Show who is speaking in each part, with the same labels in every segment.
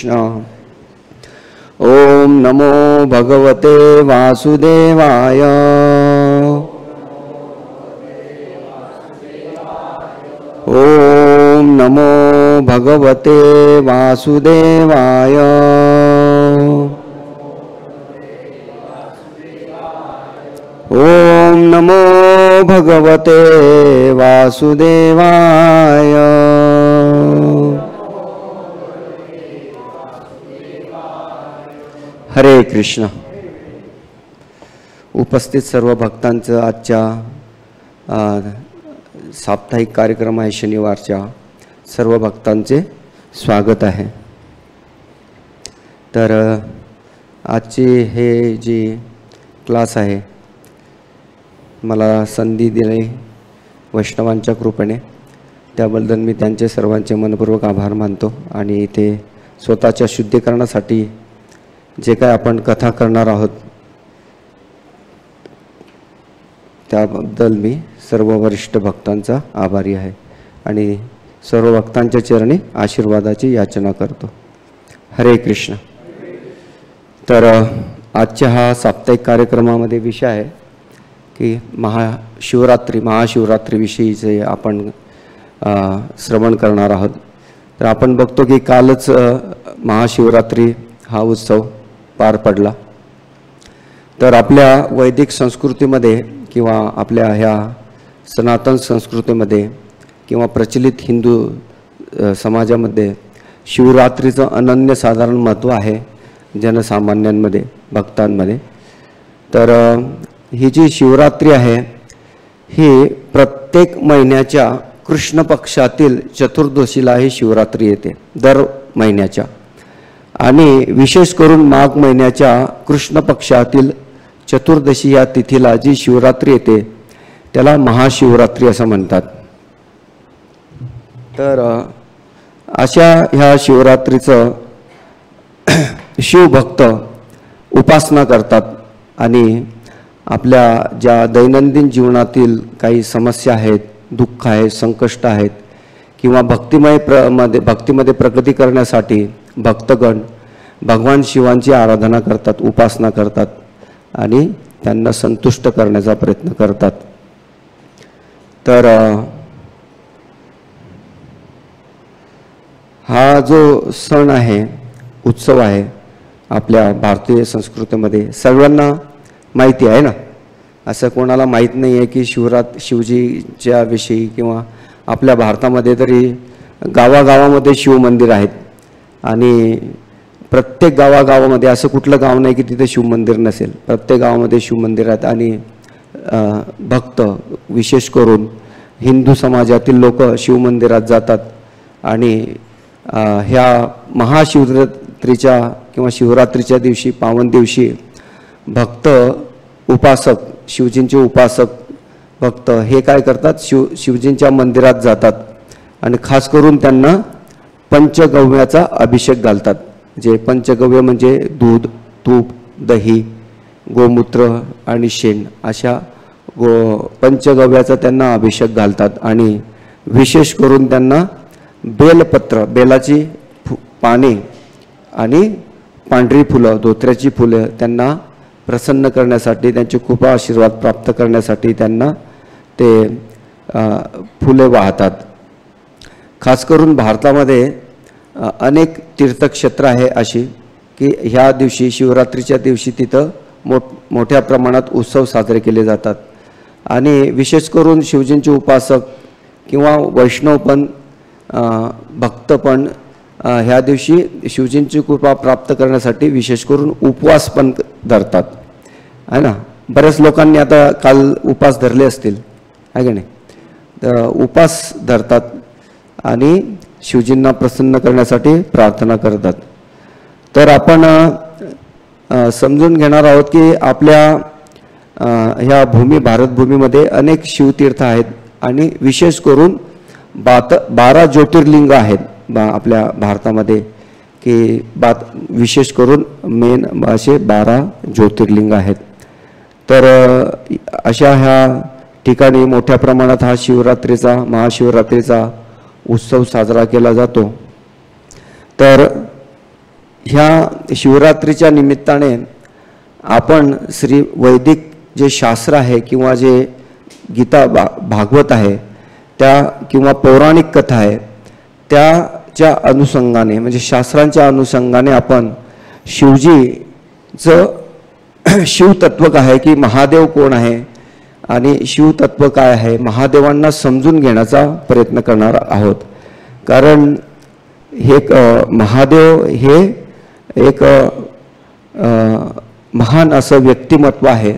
Speaker 1: ओम नमो भगवते वासुदेवाय। ओम नमो भगवते वासुदेवाय। ओम नमो भगवते वासुदेवाय। हरे कृष्ण। उपस्थित सर्व भक्तांचं आजच्या साप्ताहिक कार्यक्रम आहे शनिवारच्या, सर्व भक्तांचे स्वागत आहे। तर आजची हे जी क्लास आहे मला संधी दिली वैष्णवांच्या कृपेने, त्याबद्दल मी त्यांचे सर्वांचे मनपूर्वक आभार मानतो। आणि इथे स्वतःच्या शुद्धीकरणासाठी जे काय आपण कथा करणार आहोत त्याबद्दल मी सर्व वरिष्ठ भक्तांचा आभारी आहे आणि सर्व भक्तांच्या चरणी आशीर्वादाची याचना करतो। हरे कृष्ण। तर आजच्या हा साप्ताहिक कार्यक्रमामध्ये विषय आहे की महाशिवरात्रीविषयीचे आपण श्रवण करणार आहोत। तर आपण बघतो की कालच महाशिवरात्री हा उत्सव पार पडला। तर आपल्या वैदिक संस्कृतीमध्ये किंवा आपल्या ह्या सनातन संस्कृतीमध्ये किंवा प्रचलित हिंदू समाजामध्ये शिवरात्रीचं अनन्यसाधारण महत्त्व आहे जनसामान्यांमध्ये, भक्तांमध्ये। तर ही जी शिवरात्री आहे ही प्रत्येक महिन्याच्या कृष्ण पक्षातील चतुर्दशीला ही शिवरात्री येते, दर महिन्याच्या। आणि विशेष करून माघ महिन्याच्या कृष्ण पक्षातील चतुर्दशी या तिथीला जी शिवरात्री येते त्याला महाशिवरात्री असं म्हणतात। तर अशा ह्या शिवरात्रीचं शिवभक्त उपासना करतात आणि आपल्या ज्या दैनंदिन जीवनातील काही समस्या आहेत, दुःख आहे, संकष्ट आहेत किंवा भक्तीमध्ये प्रगती करण्यासाठी भक्तगण भगवान शिवांची आराधना करतात, उपासना करतात आणि त्यांना संतुष्ट करण्याचा प्रयत्न करतात। तर हा जो सण आहे, उत्सव आहे, आपल्या भारतीय संस्कृतीमध्ये सर्वांना माहिती आहे ना। असं कोणाला माहीत नाही आहे की शिवजीच्या विषयी, किंवा आपल्या भारतामध्ये तरी गावागावामध्ये शिवमंदिर आहेत आणि प्रत्येक गावागावामध्ये असं कुठलं गाव नाही की तिथे शिवमंदिर नसेल। प्रत्येक गावामध्ये शिवमंदिर आहेत आणि भक्त विशेष करून हिंदू समाजातील लोक शिवमंदिरात जातात आणि ह्या महाशिवरात्रीच्या किंवा शिवरात्रीच्या दिवशी, पावन दिवशी भक्त उपासक, शिवजींचे उपासक भक्त हे काय करतात, शिवजींच्या मंदिरात जातात आणि खास करून त्यांना पंचगव्याचा अभिषेक घालतात। जे पंचगव्य म्हणजे दूध, तूप, दही, गोमूत्र आणि शेण अशा पंचगव्याचा त्यांना अभिषेक घालतात आणि विशेष करून त्यांना बेलपत्र, बेलाची पाने आणि पांढरी फुलं, धोत्र्याची फुलं त्यांना प्रसन्न करण्यासाठी, त्यांचे कृपा आशीर्वाद प्राप्त करण्यासाठी त्यांना ते फुले वाहतात। खास करून भारतामध्ये अनेक तीर्थक्षेत्र आहे अशी की ह्या दिवशी, शिवरात्रीच्या दिवशी तिथं मोठ्या प्रमाणात उत्सव साजरे केले जातात आणि विशेष करून शिवजींचे उपासक किंवा वैष्णव पण भक्त पण ह्या दिवशी शिवजींची कृपा प्राप्त करण्यासाठी विशेष करून उपवास पण धरतात, आहे ना। बऱ्याच लोकांनी आता काल उपवास धरले असतील, आहे की नाही। तर उपवास धरतात आणि शिवजींना प्रसन्न करण्यासाठी प्रार्थना करतात। तर आपण समजून घेणार आहोत की आपल्या ह्या भारतभूमीमध्ये अनेक शिवतीर्थ आहेत आणि विशेष करून 12 ज्योतिर्लिंग आहेत आपल्या भारतामध्ये, की विशेष करून मेन असे 12 ज्योतिर्लिंग आहेत। तर अशा ह्या ठिकाणी मोठ्या प्रमाणात हा महाशिवरात्रीचा उत्सव साजरा केला जातो। तर ह्या शिवरात्रीच्या निमित्ताने आपण श्री वैदिक जे शास्त्र आहे किंवा जे गीता भागवत आहे त्या किंवा पौराणिक कथा आहे त्याच्या अनुषंगाने म्हणजे शास्त्रांच्या अनुषंगाने आपण शिवजीचं शिवतत्व काय आहे की महादेव कोण आहे आणि शिवतत्व काय आहे महादेवांना समजून घेण्याचा प्रयत्न करणार आहोत. कारण हे महादेव हे एक महान असं व्यक्तिमत्व आहे.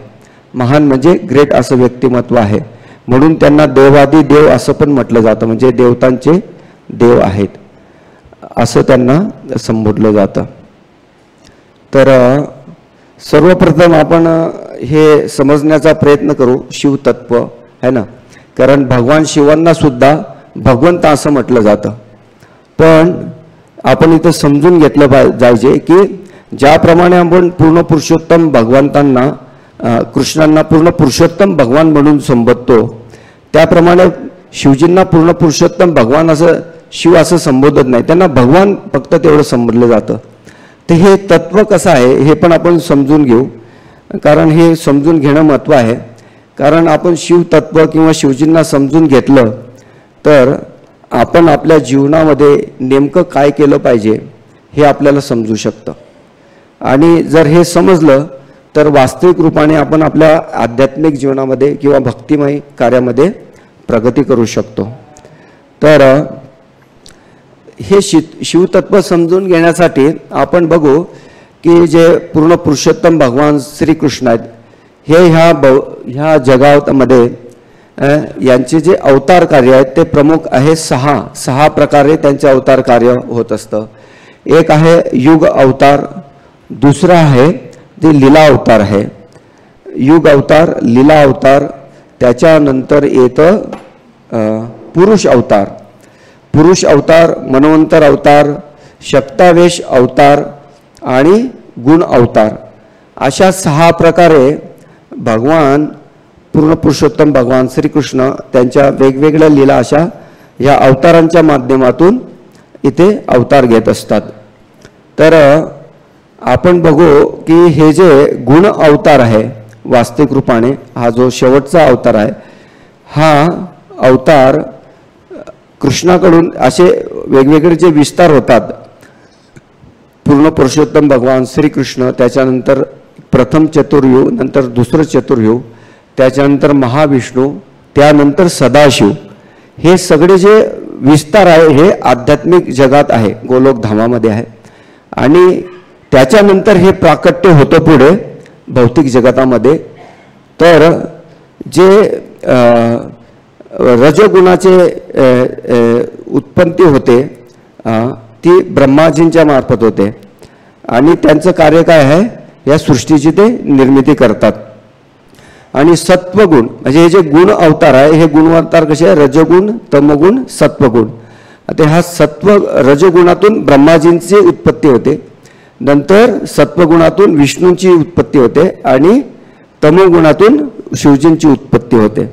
Speaker 1: महान म्हणजे ग्रेट असं व्यक्तिमत्व आहे म्हणून त्यांना देवादी देव असं पण म्हटलं जातं. म्हणजे देवतांचे देव आहेत असं त्यांना संबोधलं जातं. तर सर्वप्रथम आपण हे समजण्याचा प्रयत्न करू शिवतत्व है ना. कारण भगवान शिवांना सुद्धा भगवंत असं म्हटलं जातं. पण आपण इथं समजून घेतलं जायचे की ज्याप्रमाणे आपण पूर्ण पुरुषोत्तम भगवंतांना कृष्णांना पूर्ण पुरुषोत्तम भगवान म्हणून संबोधतो त्याप्रमाणे शिवजींना पूर्ण पुरुषोत्तम भगवान असं शिव असं संबोधत नाही. त्यांना भगवान फक्त तेवढं संबोधलं जातं. तर हे तत्व कसं आहे हे पण आपण समजून घेऊ. कारण हे समजून घेणं महत्त्व आहे. कारण आपण शिवतत्व किंवा शिवजींना समजून घेतलं तर आपण आपल्या जीवनामध्ये नेमकं काय केलं पाहिजे हे आपल्याला समजू शकतं. आणि जर हे समजलं तर वास्तविक रूपाने आपण आपल्या आध्यात्मिक जीवनामध्ये किंवा भक्तिमय कार्यामध्ये प्रगती करू शकतो. तर हे शिवतत्व समजून घेण्यासाठी आपण बघू की जे पूर्ण पुरुषोत्तम भगवान श्रीकृष्ण आहेत हे ह्या जगामध्ये यांचे जे अवतार कार्य आहेत ते प्रमुख आहे. सहा प्रकारे त्यांचे अवतार कार्य होत असतं. एक आहे युग अवतार, दुसरा आहे ते लीला अवतार आहे. युग अवतार, लीला अवतार, त्याच्यानंतर येतं पुरुष अवतार. पुरुष अवतार, मनवंतर अवतार, शक्तावेश अवतार आणि गुण अवतार अशा 6 प्रकारे भगवान पूर्ण पुरुषोत्तम भगवान श्रीकृष्ण त्यांच्या वेगवेगळ्या लीला अशा या अवतारांच्या माध्यमातून इथे अवतार घेत असतात. तर आपण बघू की हे जे गुण अवतार आहे वास्तविक रूपाने हा जो शेवटचा अवतार आहे हा अवतार कृष्णाकडून असे वेगवेगळे जे विस्तार होतात. पूर्ण पुरुषोत्तम भगवान श्रीकृष्ण, त्याच्यानंतर प्रथम चतुर्युग, नंतर दुसरं चतुर्युग, त्याच्यानंतर महाविष्णू, त्यानंतर सदाशिव, हे सगळे जे विस्तार आहे हे आध्यात्मिक जगात आहे, गोलोक धामामध्ये आहे. आणि त्याच्यानंतर हे प्राकट्य होतं पुढे भौतिक जगतामध्ये. तर जे रजोगुणाचे उत्पत्ती होते ती ब्रह्माजींच्या मार्फत होते आणि त्यांचं कार्य काय आहे या सृष्टीची ते निर्मिती करतात. आणि सत्वगुण म्हणजे हे जे गुण अवतार आहे हे गुण अवतार कसे आहे रजोगुण, तमोगुण, सत्वगुण. आता ह्या रजोगुणातून ब्रह्माजींची उत्पत्ती होते, नंतर सत्वगुणातून विष्णूंची उत्पत्ती होते आणि तमोगुणातून शिवजींची उत्पत्ती होते.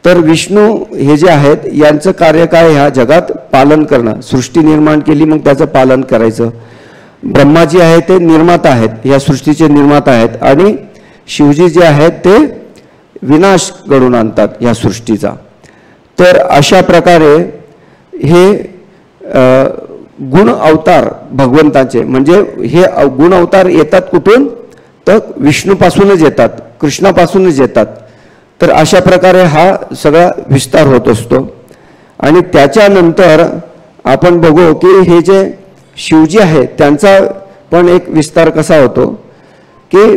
Speaker 1: तर विष्णू हे जे आहेत यांचं कार्य काय ह्या जगात पालन करणं. सृष्टी निर्माण केली मग त्याचं पालन करायचं. ब्रह्माजी आहे ते निर्माता आहेत, या सृष्टीचे निर्माता आहेत. आणि शिवजी जे आहेत ते विनाश घडवून आणतात या सृष्टीचा. तर अशा प्रकारे हे गुण अवतार भगवंताचे म्हणजे हे गुण अवतार येतात कुठून तर विष्णूपासूनच येतात, कृष्णापासूनच येतात. तर अशा प्रकारे हा सगळा विस्तार होत असतो. आणि त्याच्यानंतर आपण बघू की हे जे शिवजी आहे त्यांचा पण एक विस्तार कसा होतो की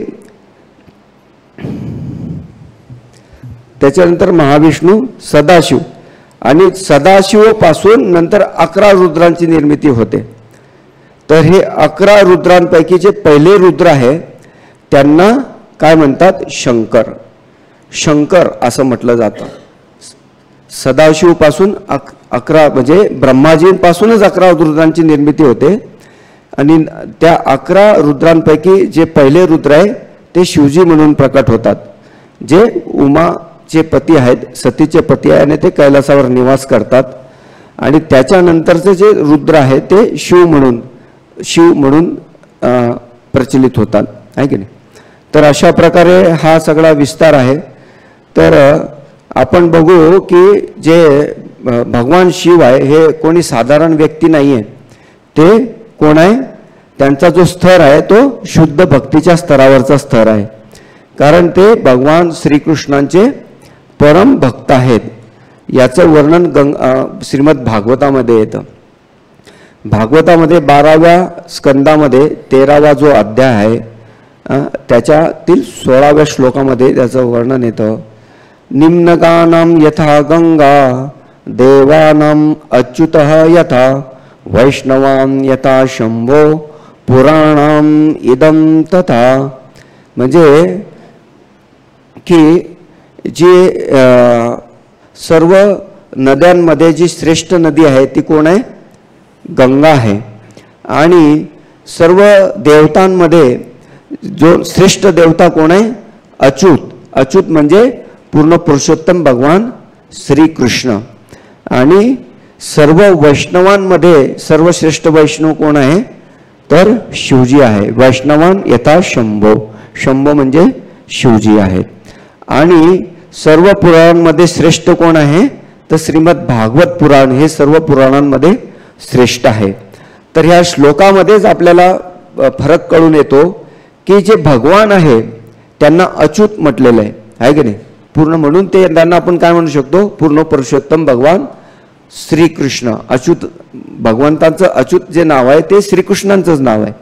Speaker 1: त्याच्यानंतर महाविष्णू, सदाशिव, आणि सदाशिवपासून नंतर 11 रुद्रांची निर्मिती होते. तर हे 11 रुद्रांपैकी जे पहिले रुद्र आहे त्यांना काय म्हणतात शंकर. शंकर असं म्हटलं जातं. सदाशिवपासून 11 म्हणजे ब्रह्माजींपासूनच 11 रुद्रांची निर्मिती होते. आणि त्या 11 रुद्रांपैकी जे पहिले रुद्र आहे ते शिवजी म्हणून प्रकट होतात, जे उमाचे पती आहेत, सतीचे पती आहे आणि ते कैलासावर निवास करतात. आणि त्याच्यानंतरचे जे रुद्र आहे ते शिव म्हणून प्रचलित होतात, आहे की नाही. तर अशा प्रकारे हा सगळा विस्तार आहे. तर आपण बघू की जे भगवान शिव आहे हे कोणी साधारण व्यक्ती नाही आहे. ते कोण आहे? त्यांचा जो स्तर आहे तो शुद्ध भक्तीच्या स्तरावरचा स्तर आहे. कारण ते भगवान श्रीकृष्णांचे परम भक्त आहेत. याचं वर्णन श्रीमद भागवतामध्ये येतं. भागवतामध्ये 12व्या स्कंदामध्ये 13वा जो अध्याय आहे त्याच्यातील 16व्या श्लोकामध्ये त्याचं वर्णन येतं. निम्नगानां यथा गंगा देवानां अच्युतः यथा वैष्णवां यथा शंभो पुराणां इदं तथा. म्हणजे की जी सर्व नद्यांमध्ये जी श्रेष्ठ नदी आहे ती कोण आहे? गंगा आहे. आणि सर्व देवतांमध्ये जो श्रेष्ठ देवता कोण आहे? अच्युत. अच्युत म्हणजे पूर्ण पुरुषोत्तम भगवान श्रीकृष्ण. आणि सर्व वैष्णवांमध्ये सर्वश्रेष्ठ वैष्णव कोण आहे? तर शिवजी आहे. वैष्णवान यथा शंभो. शंभो म्हणजे शिवजी आहे. आणि सर्व पुराणांमध्ये श्रेष्ठ कोण आहे? तर श्रीमद भागवत पुराण हे सर्व पुराणांमध्ये श्रेष्ठ आहे. तर ह्या श्लोकामध्येच आपल्याला फरक कळून येतो की जे भगवान आहे त्यांना अच्युत म्हटलेलं आहे की नाही. पूर्ण म्हणून ते त्यांना आपण काय म्हणू शकतो? पूर्ण पुरुषोत्तम भगवान श्रीकृष्ण. अच्युत भगवंतांचं अच्युत जे नाव आहे ते श्रीकृष्णांचंच नाव आहे.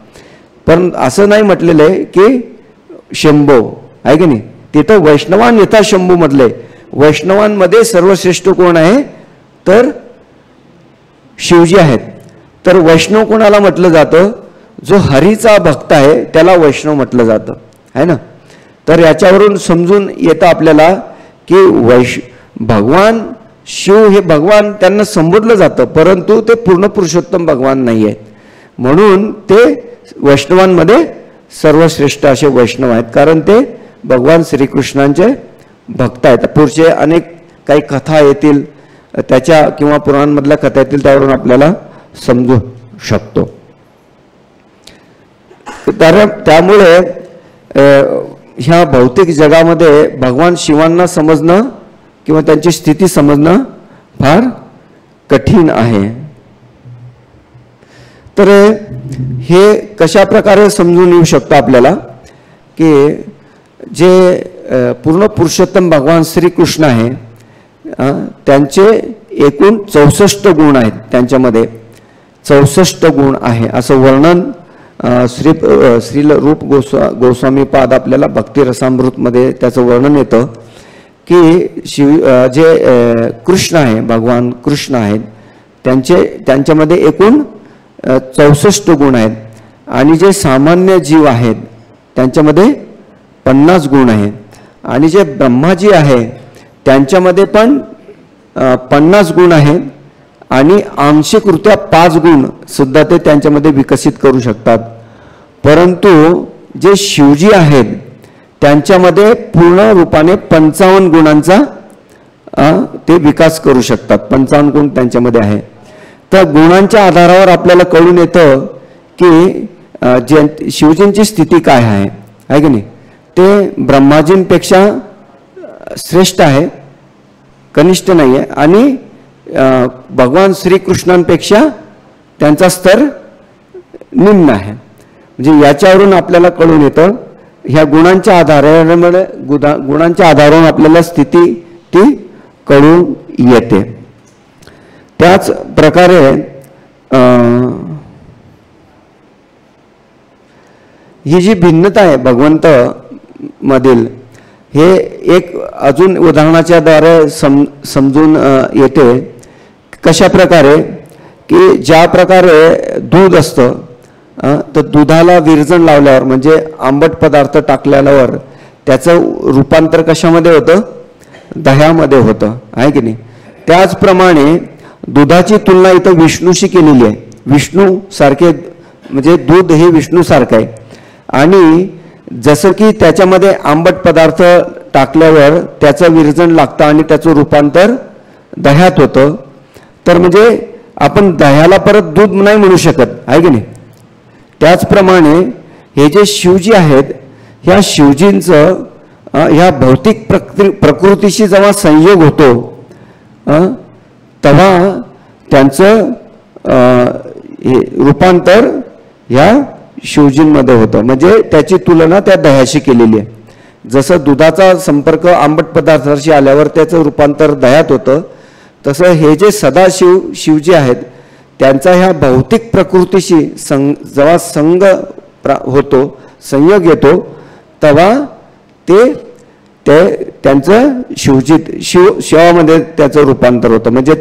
Speaker 1: पण असं नाही म्हटलेलं आहे की शंभो, आहे की नाही. तिथं वैष्णवान यथा शंभू म्हटले. वैष्णवांमध्ये सर्वश्रेष्ठ कोण आहे? तर शिवजी आहेत. तर वैष्णव कोणाला म्हटलं जातं? जो हरीचा भक्त आहे त्याला वैष्णव म्हटलं जातं, आहे ना. तर याच्यावरून समजून येतं आपल्याला की भगवान शिव हे भगवान त्यांना संबोधलं जातं, परंतु ते पूर्ण पुरुषोत्तम भगवान नाही आहेत. म्हणून ते वैष्णवांमध्ये सर्वश्रेष्ठ असे वैष्णव आहेत, कारण ते भगवान श्रीकृष्णांचे भक्त आहेत. पुढचे अनेक काही कथा येतील त्याच्या किंवा पुराणांमधल्या कथा येतील त्यावरून आपल्याला समजू शकतो. त्यामुळे ह्या भौतिक जगामध्ये भगवान शिवांना समजणं किंवा त्यांची स्थिती समजणं फार कठीण आहे. तर हे कशा प्रकारे समजून येऊ शकतं आपल्याला की जे पूर्ण पुरुषोत्तम भगवान श्रीकृष्ण आहे त्यांचे एकूण 64 गुण आहेत. त्यांच्यामध्ये 64 गुण आहे असं वर्णन श्रील रूप गोस्वामी पाद आपल्याला भक्ती रसामृतमध्ये त्याचं वर्णन येतं की जे कृष्ण आहे, भगवान कृष्ण आहेत त्यांच्यामध्ये एकूण 64 गुण आहेत. आणि जे सामान्य जीव आहेत त्यांच्यामध्ये 50 गुण आहेत. आणि जे ब्रह्माजी आहे त्यांच्यामध्ये पण 50 गुण आहेत. आणि आंशिकरित्या 5 गुण सुद्धा ते त्यांच्यामध्ये विकसित करू शकतात. परंतु जे शिवजी आहेत त्यांच्यामध्ये पूर्ण रूपाने 55 गुणांचा ते विकास करू शकतात. 55 गुण त्यांच्यामध्ये आहे. तर गुणांच्या आधारावर आपल्याला कळून येतं की शिवजींची स्थिती काय आहे की नाही. ते ब्रह्माजींपेक्षा श्रेष्ठ आहे, कनिष्ठ नाही आहे. आणि भगवान श्रीकृष्णांपेक्षा त्यांचा स्तर निम्न आहे. म्हणजे याच्यावरून आपल्याला कळून येतं ह्या गुणांच्या आधारामुळे गुणांच्या आधारावर आपल्याला स्थिती ती कळून येते. त्याच प्रकारे ही जी भिन्नता आहे भगवंत मधील हे एक अजून उदाहरणाच्या द्वारे समजून येते. कशा प्रकारे की ज्या प्रकारे दूध असतं तर दुधाला विरजण लावल्यावर म्हणजे आंबट पदार्थ टाकल्यावर त्याचं रूपांतर कशामध्ये होतं? दह्यामध्ये होतं, आहे की नाही. त्याचप्रमाणे दुधाची तुलना इथं विष्णूशी केलेली आहे. विष्णू सारखे म्हणजे दूध हे विष्णू सारखं आहे. आणि जसं की त्याच्यामध्ये आंबट पदार्थ टाकल्यावर त्याचं विरजण लागतं आणि त्याचं रूपांतर दह्यात होतं. तर म्हणजे आपण दह्याला परत दूध नाही म्हणू शकत, आहे की नाही. त्याचप्रमाणे हे जे शिवजी आहेत ह्या शिवजींचं ह्या भौतिक प्रकृतीशी जेव्हा संयोग होतो तेव्हा त्यांचं हे रूपांतर ह्या शिवजींमध्ये होतं. म्हणजे त्याची तुलना त्या दह्याशी केलेली आहे. जसं दुधाचा संपर्क आंबट पदार्थाशी आल्यावर त्याचं रूपांतर दह्यात होतं, तसं हे जे सदाशिव शिवजी आहेत त्यांचा ह्या भौतिक प्रकृतीशी जेव्हा संग होतो, संयोग येतो, तेव्हा ते त्यांचं शिवामध्ये त्याचं रूपांतर होतं. म्हणजे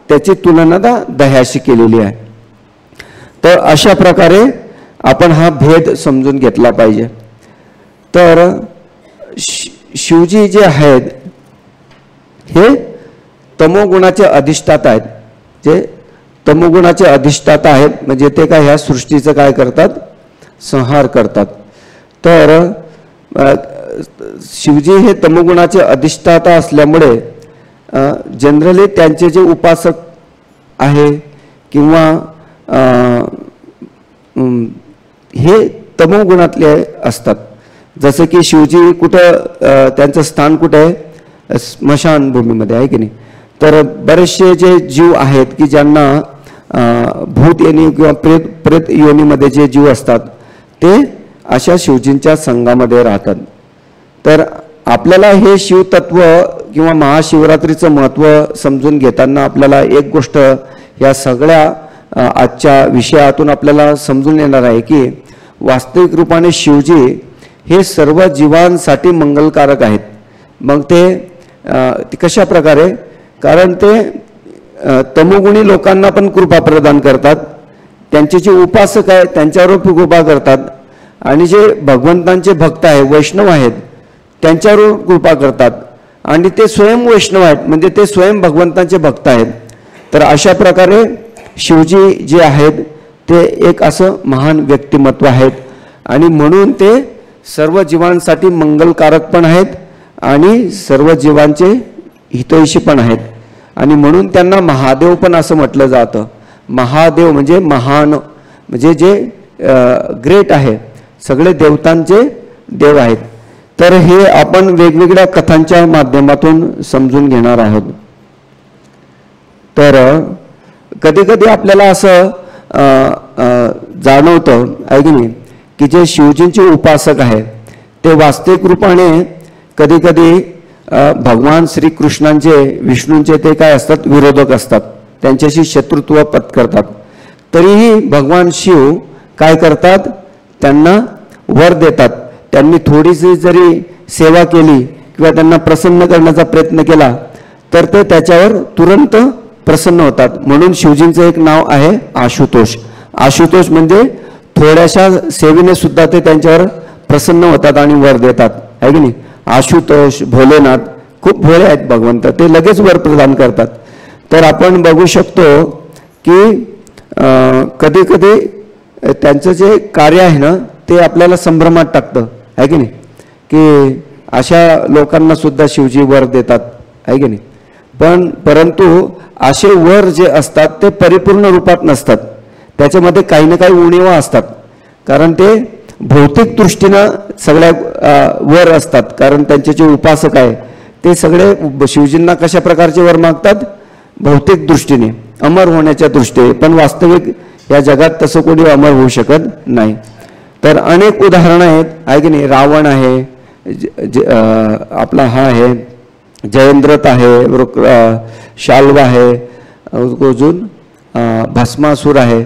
Speaker 1: त्याची तुलना दह्याशी केलेली आहे. तर अशा प्रकारे आपण हा भेद समजून घेतला पाहिजे. तर शिवजी जे आहेत हे तमोगुणाचे अधिष्ठाता आहेत. जे तमोगुणाचे अधिष्ठाता आहेत म्हणजे ते काय ह्या सृष्टीचं काय करतात, संहार करतात. तर शिवजी हे तमोगुणाचे अधिष्ठाता असल्यामुळे जनरली त्यांचे जे उपासक आहे किंवा हे तमोगुणातले असतात. जसं की शिवजी कुठं त्यांचं स्थान कुठं आहे, स्मशानभूमीमध्ये आहे की नाही. तर बरेचसे जे जीव आहेत की ज्यांना भूत योनी किंवा प्रेत योनीमध्ये जे जीव असतात ते अशा शिवजींच्या संघामध्ये राहतात. तर आपल्याला हे शिवतत्व किंवा महाशिवरात्रीचं महत्त्व समजून घेताना आपल्याला एक गोष्ट या सगळ्या आजच्या विषयातून आपल्याला समजून येणार आहे की वास्तविक रूपाने शिवजी हे सर्व जीवांसाठी मंगलकारक आहेत. मग ते कशा प्रकारे, कारण ते तमोगुणी लोकांना पण कृपा प्रदान करतात, त्यांचे जे उपासक आहेत त्यांच्यावर कृपा करतात, आणि जे भगवंतांचे भक्त आहे वैष्णव आहेत त्यांच्यावर कृपा करतात, आणि ते स्वयं वैष्णव आहेत म्हणजे ते स्वयं भगवंतांचे भक्त आहेत. तर अशा प्रकारे शिवजी जे आहेत ते एक असं महान व्यक्तिमत्व आहेत, आणि म्हणून ते सर्व जीवांसाठी मंगलकारक पण आहेत आणि सर्व जीवांचे हितैषी पण आहेत. आणि म्हणून त्यांना महादेव पण असं म्हटलं जातं. महादेव म्हणजे महान, म्हणजे जे ग्रेट आहे, सगळे देवतांचे देव आहेत. तर हे आपण वेगवेगळ्या कथांच्या माध्यमातून समजून घेणार आहोत. तर कधी कधी आपल्याला असं जाणवतं आहे की नाही की जे शिवजींचे उपासक आहेत ते वास्तविक रूपाने कधी कधी भगवान श्रीकृष्णांचे विष्णूंचे ते काय असतात, विरोधक असतात, त्यांच्याशी शत्रुत्व पत्करतात. तरीही भगवान शिव काय करतात, त्यांना वर देतात. त्यांनी थोडीशी जरी सेवा केली किंवा त्यांना प्रसन्न करण्याचा प्रयत्न केला तर ते त्याच्यावर तुरंत प्रसन्न होतात. म्हणून शिवजींचं एक नाव आहे आशुतोष. आशुतोष म्हणजे थोड्याशा सेवेने सुद्धा ते त्यांच्यावर प्रसन्न होतात आणि वर देतात आहे की नाही. आशुतोष, भोलेनाथ, खूप भोळे आहेत भगवंत, ते लगेच वर प्रदान करतात. तर आपण बघू शकतो की कधी कधी त्यांचं जे कार्य आहे ना ते आपल्याला संभ्रमात टाकतं आहे की नाही, की अशा लोकांना सुद्धा शिवजी वर देतात आहे की नाही. परंतु असे वर जे असतात ते परिपूर्ण रूपात नसतात, त्याच्यामध्ये काही ना काही उणिवा असतात, कारण ते भौतिक दृष्टीनं सगळ्या वर असतात. कारण त्यांचे जे उपासक आहे ते सगळे शिवजींना कशा प्रकारचे वर मागतात, भौतिक दृष्टीने, अमर होण्याच्या दृष्टीने. पण वास्तविक या जगात तसं कोणी अमर होऊ शकत नाही. तर अनेक उदाहरणं आहेत आहे की नाही. रावण आहे, आपला हा आहे जयंद्रथ आहे, शाल्व आहे, अजून भस्मासूर आहे.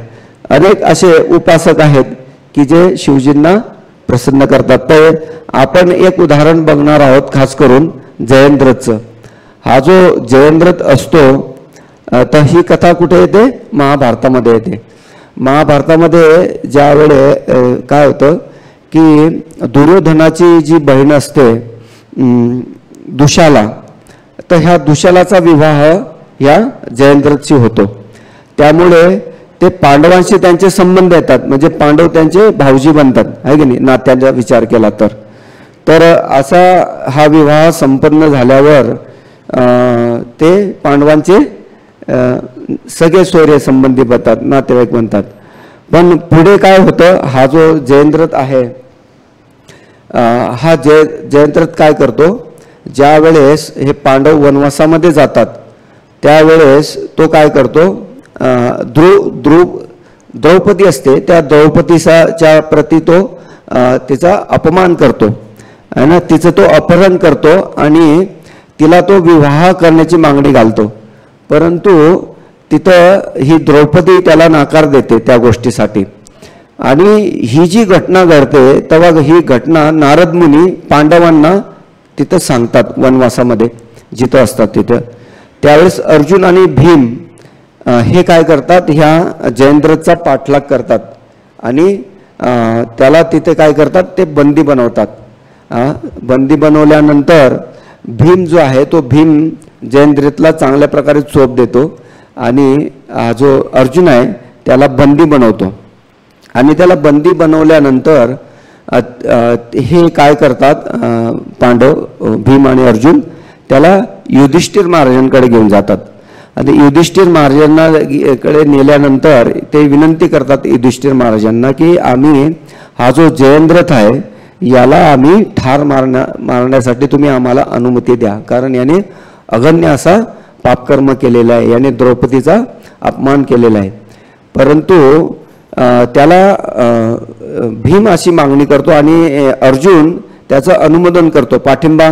Speaker 1: अनेक असे उपासक आहेत की जे शिवजींना प्रसन्न करतात. तर आपण एक उदाहरण बघणार आहोत खास करून जयंद्रथचं. हा जो जयंद्रथ असतो तर ही कथा कुठे येते, महाभारतामध्ये येते. महाभारतामध्ये ज्या वेळे काय होतं की दुर्योधनाची जी बहीण असते दुशाला, तर ह्या दुशालाचा विवाह ह्या जयंद्रथशी होतो. त्यामुळे ते पांडवांशी त्यांचे संबंध येतात, म्हणजे पांडव त्यांचे भाऊजी बनतात आहे की नाही, नात्यांचा विचार केला तर. तर असा हा विवाह संपन्न झाल्यावर ते पांडवांचे सगळे सोयरे संबंधी बनतात, नातेवाईक बनतात. पण पुढे काय होतं, हा जो जयद्रथ आहे हा जयद्रथ काय करतो, ज्या वेळेस हे पांडव वनवासामध्ये जातात त्यावेळेस तो काय करतो, द्रौपदी असते त्या द्रौपदीच्या प्रती तो तिचा अपमान करतो आहे ना, तिचं तो अपहरण करतो आणि तिला तो विवाह करण्याची मागणी घालतो. परंतु तिथं ही द्रौपदी त्याला नकार देते त्या गोष्टीसाठी. आणि ही जी घटना घडते तेव्हा ही घटना नारद मुनी पांडवांना तिथं सांगतात वनवासामध्ये जिथं असतात तिथं. त्यावेळेस अर्जुन आणि भीम हे काय करतात, ह्या जयद्रथचा पाठलाग करतात आणि त्याला तिथे काय करतात, ते बंदी बनवतात. बंदी बनवल्यानंतर भीम जो आहे तो भीम जयद्रथला चांगल्या प्रकारे चोप देतो आणि जो अर्जुन आहे त्याला बंदी बनवतो. आणि त्याला बंदी बनवल्यानंतर हे काय करतात पांडव, भीम आणि अर्जुन त्याला युधिष्ठिर महाराजांकडे घेऊन जातात. आणि युधिष्ठिर महाराजांना कडे नेल्यानंतर ते विनंती करतात युधिष्ठिर महाराजांना की आम्ही हा जो जयद्रथ आहे याला आम्ही ठार मारण्यासाठी तुम्ही आम्हाला अनुमती द्या, कारण याने अगण्य असा पापकर्म केलेला आहे, याने द्रौपदीचा अपमान केलेला आहे. परंतु त्याला भीम अशी मागणी करतो आणि अर्जुन त्याचं अनुमोदन करतो, पाठिंबा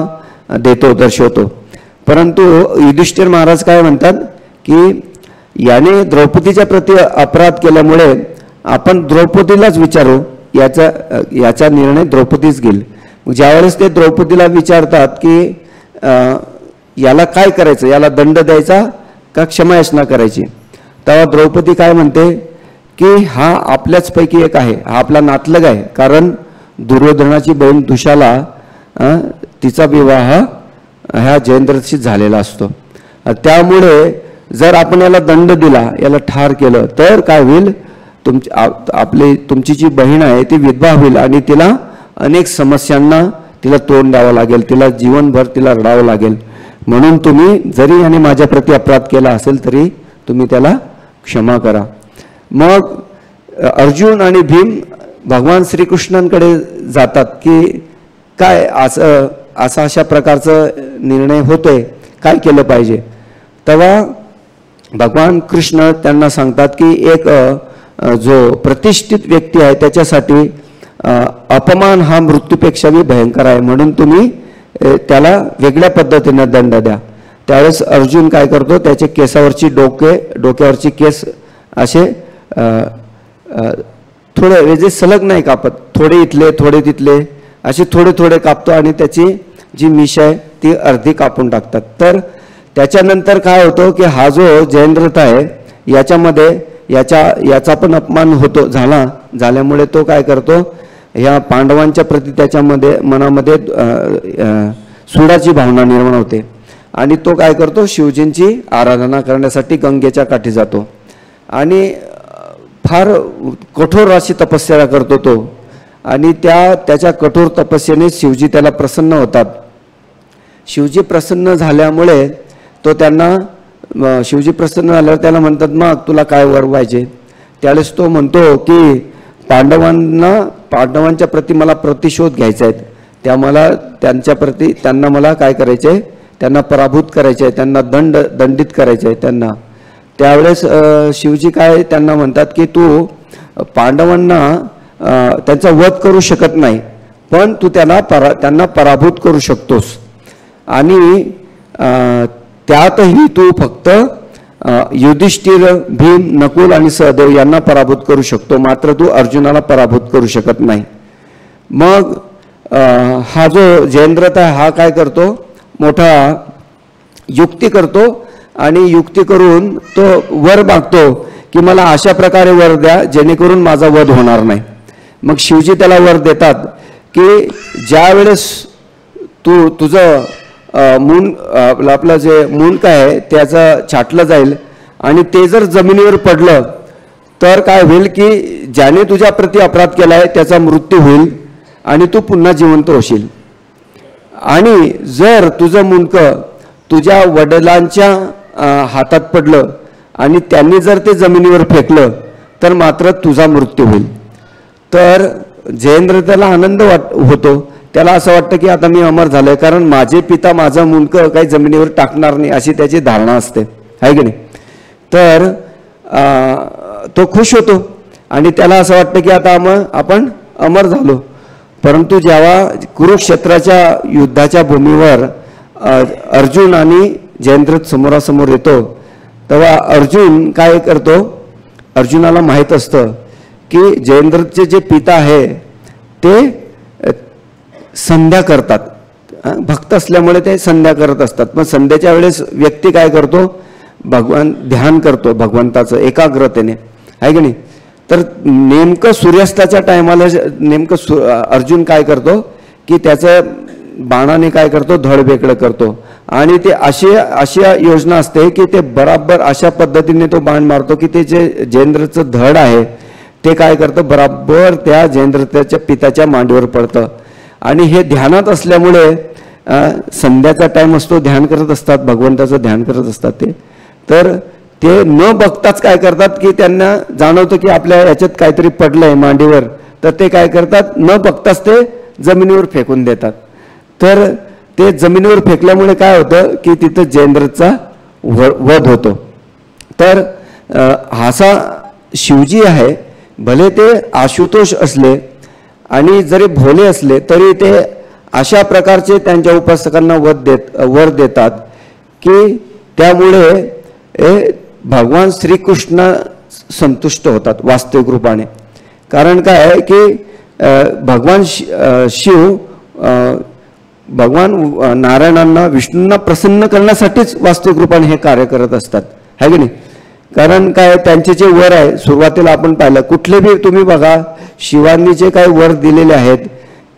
Speaker 1: देतो, दर्शवतो. परंतु युधिष्ठिर महाराज काय म्हणतात की याने द्रौपदीच्या प्रती अपराध केल्यामुळे आपण द्रौपदीलाच विचारू, याचा निर्णय द्रौपदीच घेईल. ज्यावेळेस ते द्रौपदीला विचारतात की याला काय करायचं, याला दंड द्यायचा का क्षमायाचना करायची, तेव्हा द्रौपदी काय म्हणते की हा आपल्याच पैकी एक आहे, हा आपला नातलग आहे, कारण दुर्योधनाची बहीण दुशाला तिचा विवाह ह्या जयद्रथशी झालेला असतो. त्यामुळे जर आपण याला दंड दिला, याला ठार केलं तर काय होईल, तुमची जी बहीण आहे ती विधवा होईल आणि तिला अनेक समस्यांना तिला तोंड द्यावं लागेल, तिला जीवनभर तिला रडावं लागेल. म्हणून तुम्ही जरी याने माझ्या प्रती अपराध केला असेल तरी तुम्ही त्याला क्षमा करा. मग अर्जुन आणि भीम भगवान श्रीकृष्णांकडे जातात की काय अशा प्रकारचं निर्णय होतोय, काय केलं पाहिजे. तेव्हा भगवान कृष्ण त्यांना सांगतात की एक जो प्रतिष्ठित व्यक्ती आहे त्याच्यासाठी अपमान हा मृत्यूपेक्षाही भयंकर आहे, म्हणून तुम्ही त्याला वेगळ्या पद्धतीने दंड द्या. त्यावेळेस अर्जुन काय करतो, त्याचे केसावरची डोक्यावरची केस असे थोडे वेजे सलग नाही कापत, थोडे इथले थोडे तिथले असे थोडे थोडे कापतो आणि त्याची जी मिश आहे ती अर्धी कापून टाकतात. तर त्याच्यानंतर काय होतं की हा जो जयद्रथ आहे याच्यामध्ये याचा पण अपमान झाल्यामुळे तो काय करतो, ह्या पांडवांच्या प्रती त्याच्यामध्ये मनामध्ये सुडाची भावना निर्माण होते आणि तो काय करतो, शिवजींची आराधना करण्यासाठी गंगेच्या काठी जातो आणि फार कठोर अशी तपस्या करतो तो. आणि त्याच्या कठोर तपस्येने शिवजी त्याला प्रसन्न होतात. शिवजी प्रसन्न झाल्यामुळे तो शिवजी प्रसन्न झाल्यावर त्याला म्हणतात मग तुला काय वर पाहिजे. त्यावेळेस तो म्हणतो की पांडवांच्या प्रती मला प्रतिशोध घ्यायचा आहे, त्यांना मला काय करायचे आहे, त्यांना पराभूत करायचे आहे, त्यांना दंडित करायचे आहे त्यांना. त्यावेळेस शिवजी काय त्यांना म्हणतात की तू पांडवांना त्यांचा वध करू शकत नाही, पण तू त्यांना पराभूत करू शकतोस आणि त्यातही तू फक्त युधिष्ठिर, भीम, नकुल आणि सहदेव यांना पराभूत करू शकतो, मात्र तू अर्जुनाला पराभूत करू शकत नाही. मग हा जो जयद्रथ आहे हा काय करतो, मोठा युक्ती करतो आणि युक्ती करून तो वर मागतो की मला अशा प्रकारे वर द्या जेणेकरून माझा वध होणार नाही. मग शिवजी त्याला वर देतात की ज्या वेळेस तुझं आपलं जे मुंड आहे त्याचं छाटलं जाईल आणि ते जर जमिनीवर पडलं तर काय होईल की ज्याने तुझ्या प्रती अपराध केला आहे त्याचा मृत्यू होईल आणि तू पुन्हा जिवंत होशील. आणि जर तुझं मुंडकं तुझ्या वडिलांच्या हातात पडलं आणि त्यांनी जर ते जमिनीवर फेकलं तर मात्र तुझा मृत्यू होईल. तर जयेंद्र त्याला आनंद होतो. त्याला असं वाटतं की आता मी अमर झालोय, कारण माझे पिता माझं मुंडकं काही जमिनीवर टाकणार नाही अशी त्याची धारणा असते, आहे की नाही. तर तो खुश होतो आणि त्याला असं वाटतं की आता आपण अमर झालो. परंतु जेव्हा कुरुक्षेत्राच्या युद्धाच्या भूमीवर अर्जुन आणि जयेंद्र समोरासमोर येतो, तेव्हा अर्जुन काय करतो, अर्जुनाला माहीत असतं की जयेंद्रचे जे पिता आहे ते संध्या करतात, भक्त असल्यामुळे ते संध्या करत असतात. पण संध्याच्या वेळेस व्यक्ती काय करतो, ध्यान करतो भगवंताचं एकाग्रतेने, आहे की नाही. तर नेमकं सूर्यास्ताच्या टायमाला नेमकं अर्जुन काय करतो की त्याचं बाणाने काय करतो, धड वेगळं करतो. आणि ते अशी योजना असते की ते बराबर अशा पद्धतीने तो बाण मारतो की ते जे जयेंद्रचं धड आहे ते काय करतं, बराबर त्या जयेंद्रच्या पिताच्या मांडीवर पडतं. आणि हे ध्यानात असल्यामुळे संध्याचा टाइम असतो, ध्यान करत असतात, भगवंताचं ध्यान करत असतात ते. तर ते न बघताच काय करतात की त्यांना जाणवतं की आपल्या याच्यात काहीतरी पडलंय मांडीवर, तर ते काय करतात, न बघताच ते जमिनीवर फेकून देतात. तर ते जमिनीवर फेकल्यामुळे काय होतं की तिथं जयेंद्रचा वध होतो. तर हासा शिवजी आहे, भले ते आशुतोष असले आणि जरी भोले असले तरी ते अशा प्रकारचे त्यांच्या उपासकांना वर देतात की त्यामुळे भगवान श्रीकृष्ण संतुष्ट होतात वास्तविक रूपाने. कारण काय आहे की भगवान शिव भगवान नारायणांना विष्णूंना प्रसन्न करण्यासाठीच वास्तविक रूपाने हे कार्य करत असतात, है की नाही. कारण काय त्यांचे जे वर आहे, सुरुवातीला आपण पाहिलं कुठले बी तुम्ही बघा, शिवांनी जे काही वर दिलेले आहेत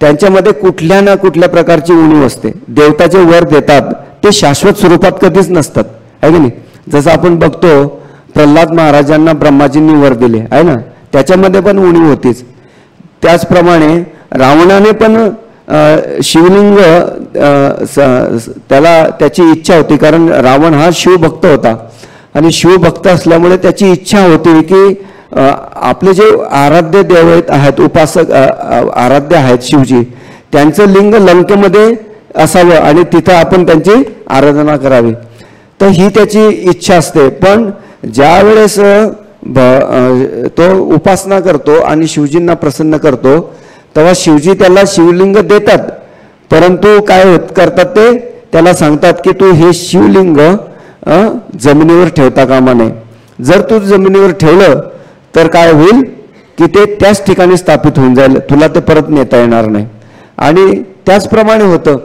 Speaker 1: त्यांच्यामध्ये कुठल्या ना कुठल्या प्रकारची उणीव असते. देवताचे वर देतात ते शाश्वत स्वरूपात कधीच नसतात, आहे की नाही. जसं आपण बघतो प्रल्हाद महाराजांना ब्रह्माजींनी वर दिले आहे ना, त्याच्यामध्ये पण उणीव होतीच. त्याचप्रमाणे रावणाने पण शिवलिंग त्याची इच्छा होती, कारण रावण हा शिवभक्त होता आणि शिवभक्त असल्यामुळे त्याची इच्छा होती की आपले जे आराध्य देव आहेत, उपासक आराध्य आहेत शिवजी, त्यांचं लिंग लंकेमध्ये असावं आणि तिथं आपण त्यांची आराधना करावी. तर ही त्याची इच्छा असते. पण ज्या वेळेस तो उपासना करतो आणि शिवजींना प्रसन्न करतो तेव्हा शिवजी त्याला शिवलिंग देतात. परंतु काय करतात, ते त्याला सांगतात की तू हे शिवलिंग जमिनीवर ठेवता कामा नये. जर तू जमिनीवर ठेवलं तर काय होईल की ते त्याच ठिकाणी स्थापित होऊन जाईल, तुला ते परत नेता येणार नाही. आणि त्याचप्रमाणे होतं.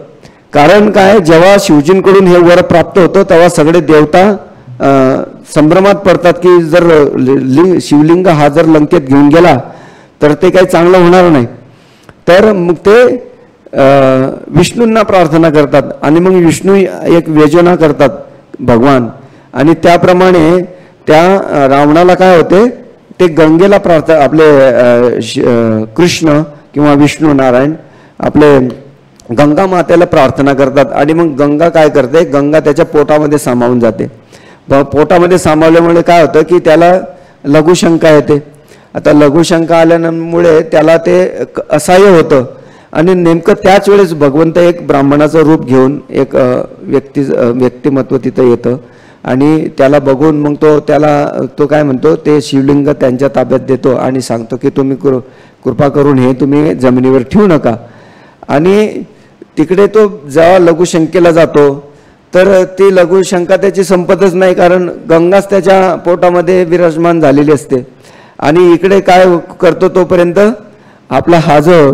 Speaker 1: कारण काय, जेव्हा शिवजींकडून हे वर प्राप्त होतं तेव्हा सगळे देवता संभ्रमात पडतात की जर शिवलिंग हा जर लंकेत घेऊन गेला तर ते काही चांगलं होणार नाही. तर मग ते विष्णूंना प्रार्थना करतात आणि मग विष्णू एक योजना करतात भगवान. आणि त्याप्रमाणे त्या रावणाला काय होते, ते गंगेला आपले कृष्ण किंवा विष्णू नारायण आपले गंगा मातेला प्रार्थना करतात. आणि मग गंगा काय करते, गंगा त्याच्या पोटामध्ये सामावून जाते. पोटामध्ये सामावल्यामुळे काय होतं की त्याला लघुशंका येते. आता लघुशंका आल्यामुळे त्याला ते असहाय्य होतं. आणि नेमकं त्याच वेळेस भगवंत एक ब्राह्मणाचं रूप घेऊन एक व्यक्तिमत्व तिथं येतं आणि त्याला बघून मग तो काय म्हणतो, ते शिवलिंग त्यांच्या ताब्यात देतो आणि सांगतो की तुम्ही कृपा करून हे तुम्ही जमिनीवर ठेवू नका. आणि तिकडे तो जेव्हा लघुशंकेला जातो तर ती लघुशंका त्याची संपतच नाही, कारण गंगाच त्याच्या पोटामध्ये विराजमान झालेली असते. आणि इकडे काय करतो, तोपर्यंत आपला हा जो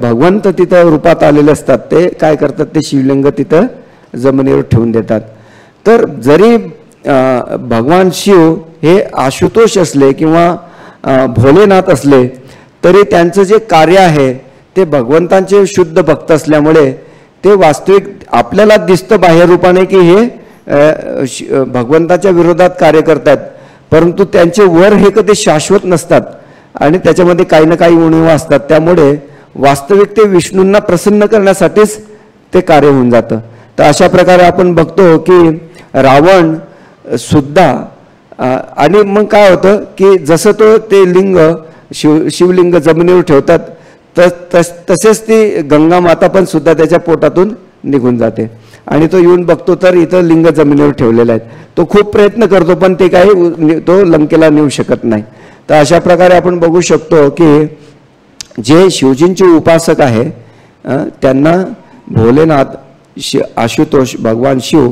Speaker 1: भगवंत तिथं रूपात आलेले असतात ते काय करतात, ते शिवलिंग तिथं जमिनीवर ठेवून देतात. तर जरी भगवान शिव हे आशुतोष असले किंवा भोलेनाथ असले तरी त्यांचं जे कार्य आहे ते भगवंतांचे शुद्ध भक्त असल्यामुळे ते वास्तविक आपल्याला दिसतं बाह्य रूपाने की हे भगवंताच्या विरोधात कार्य करतात, परंतु त्यांचे वर हे कधी शाश्वत नसतात आणि त्याच्यामध्ये काही ना काही उणीवा असतात. त्यामुळे वास्तविक ते विष्णूंना प्रसन्न करण्यासाठीच ते कार्य होऊन जातं. तर अशा प्रकारे आपण बघतो की रावण सुद्धा आणि मग काय होतं की जसं तो ते लिंग शिवलिंग जमिनीवर ठेवतात तसेच ती गंगा माता पण सुद्धा त्याच्या पोटातून निघून जाते आणि तो येऊन बघतो तर इथं लिंग जमिनीवर ठेवलेले आहेत. तो खूप प्रयत्न करतो पण ते काही तो लंकेला नेऊ शकत नाही. तर अशा प्रकारे आपण बघू शकतो की जे शिवजींचे उपासक आहे त्यांना भोलेनाथ आशुतोष भगवान शिव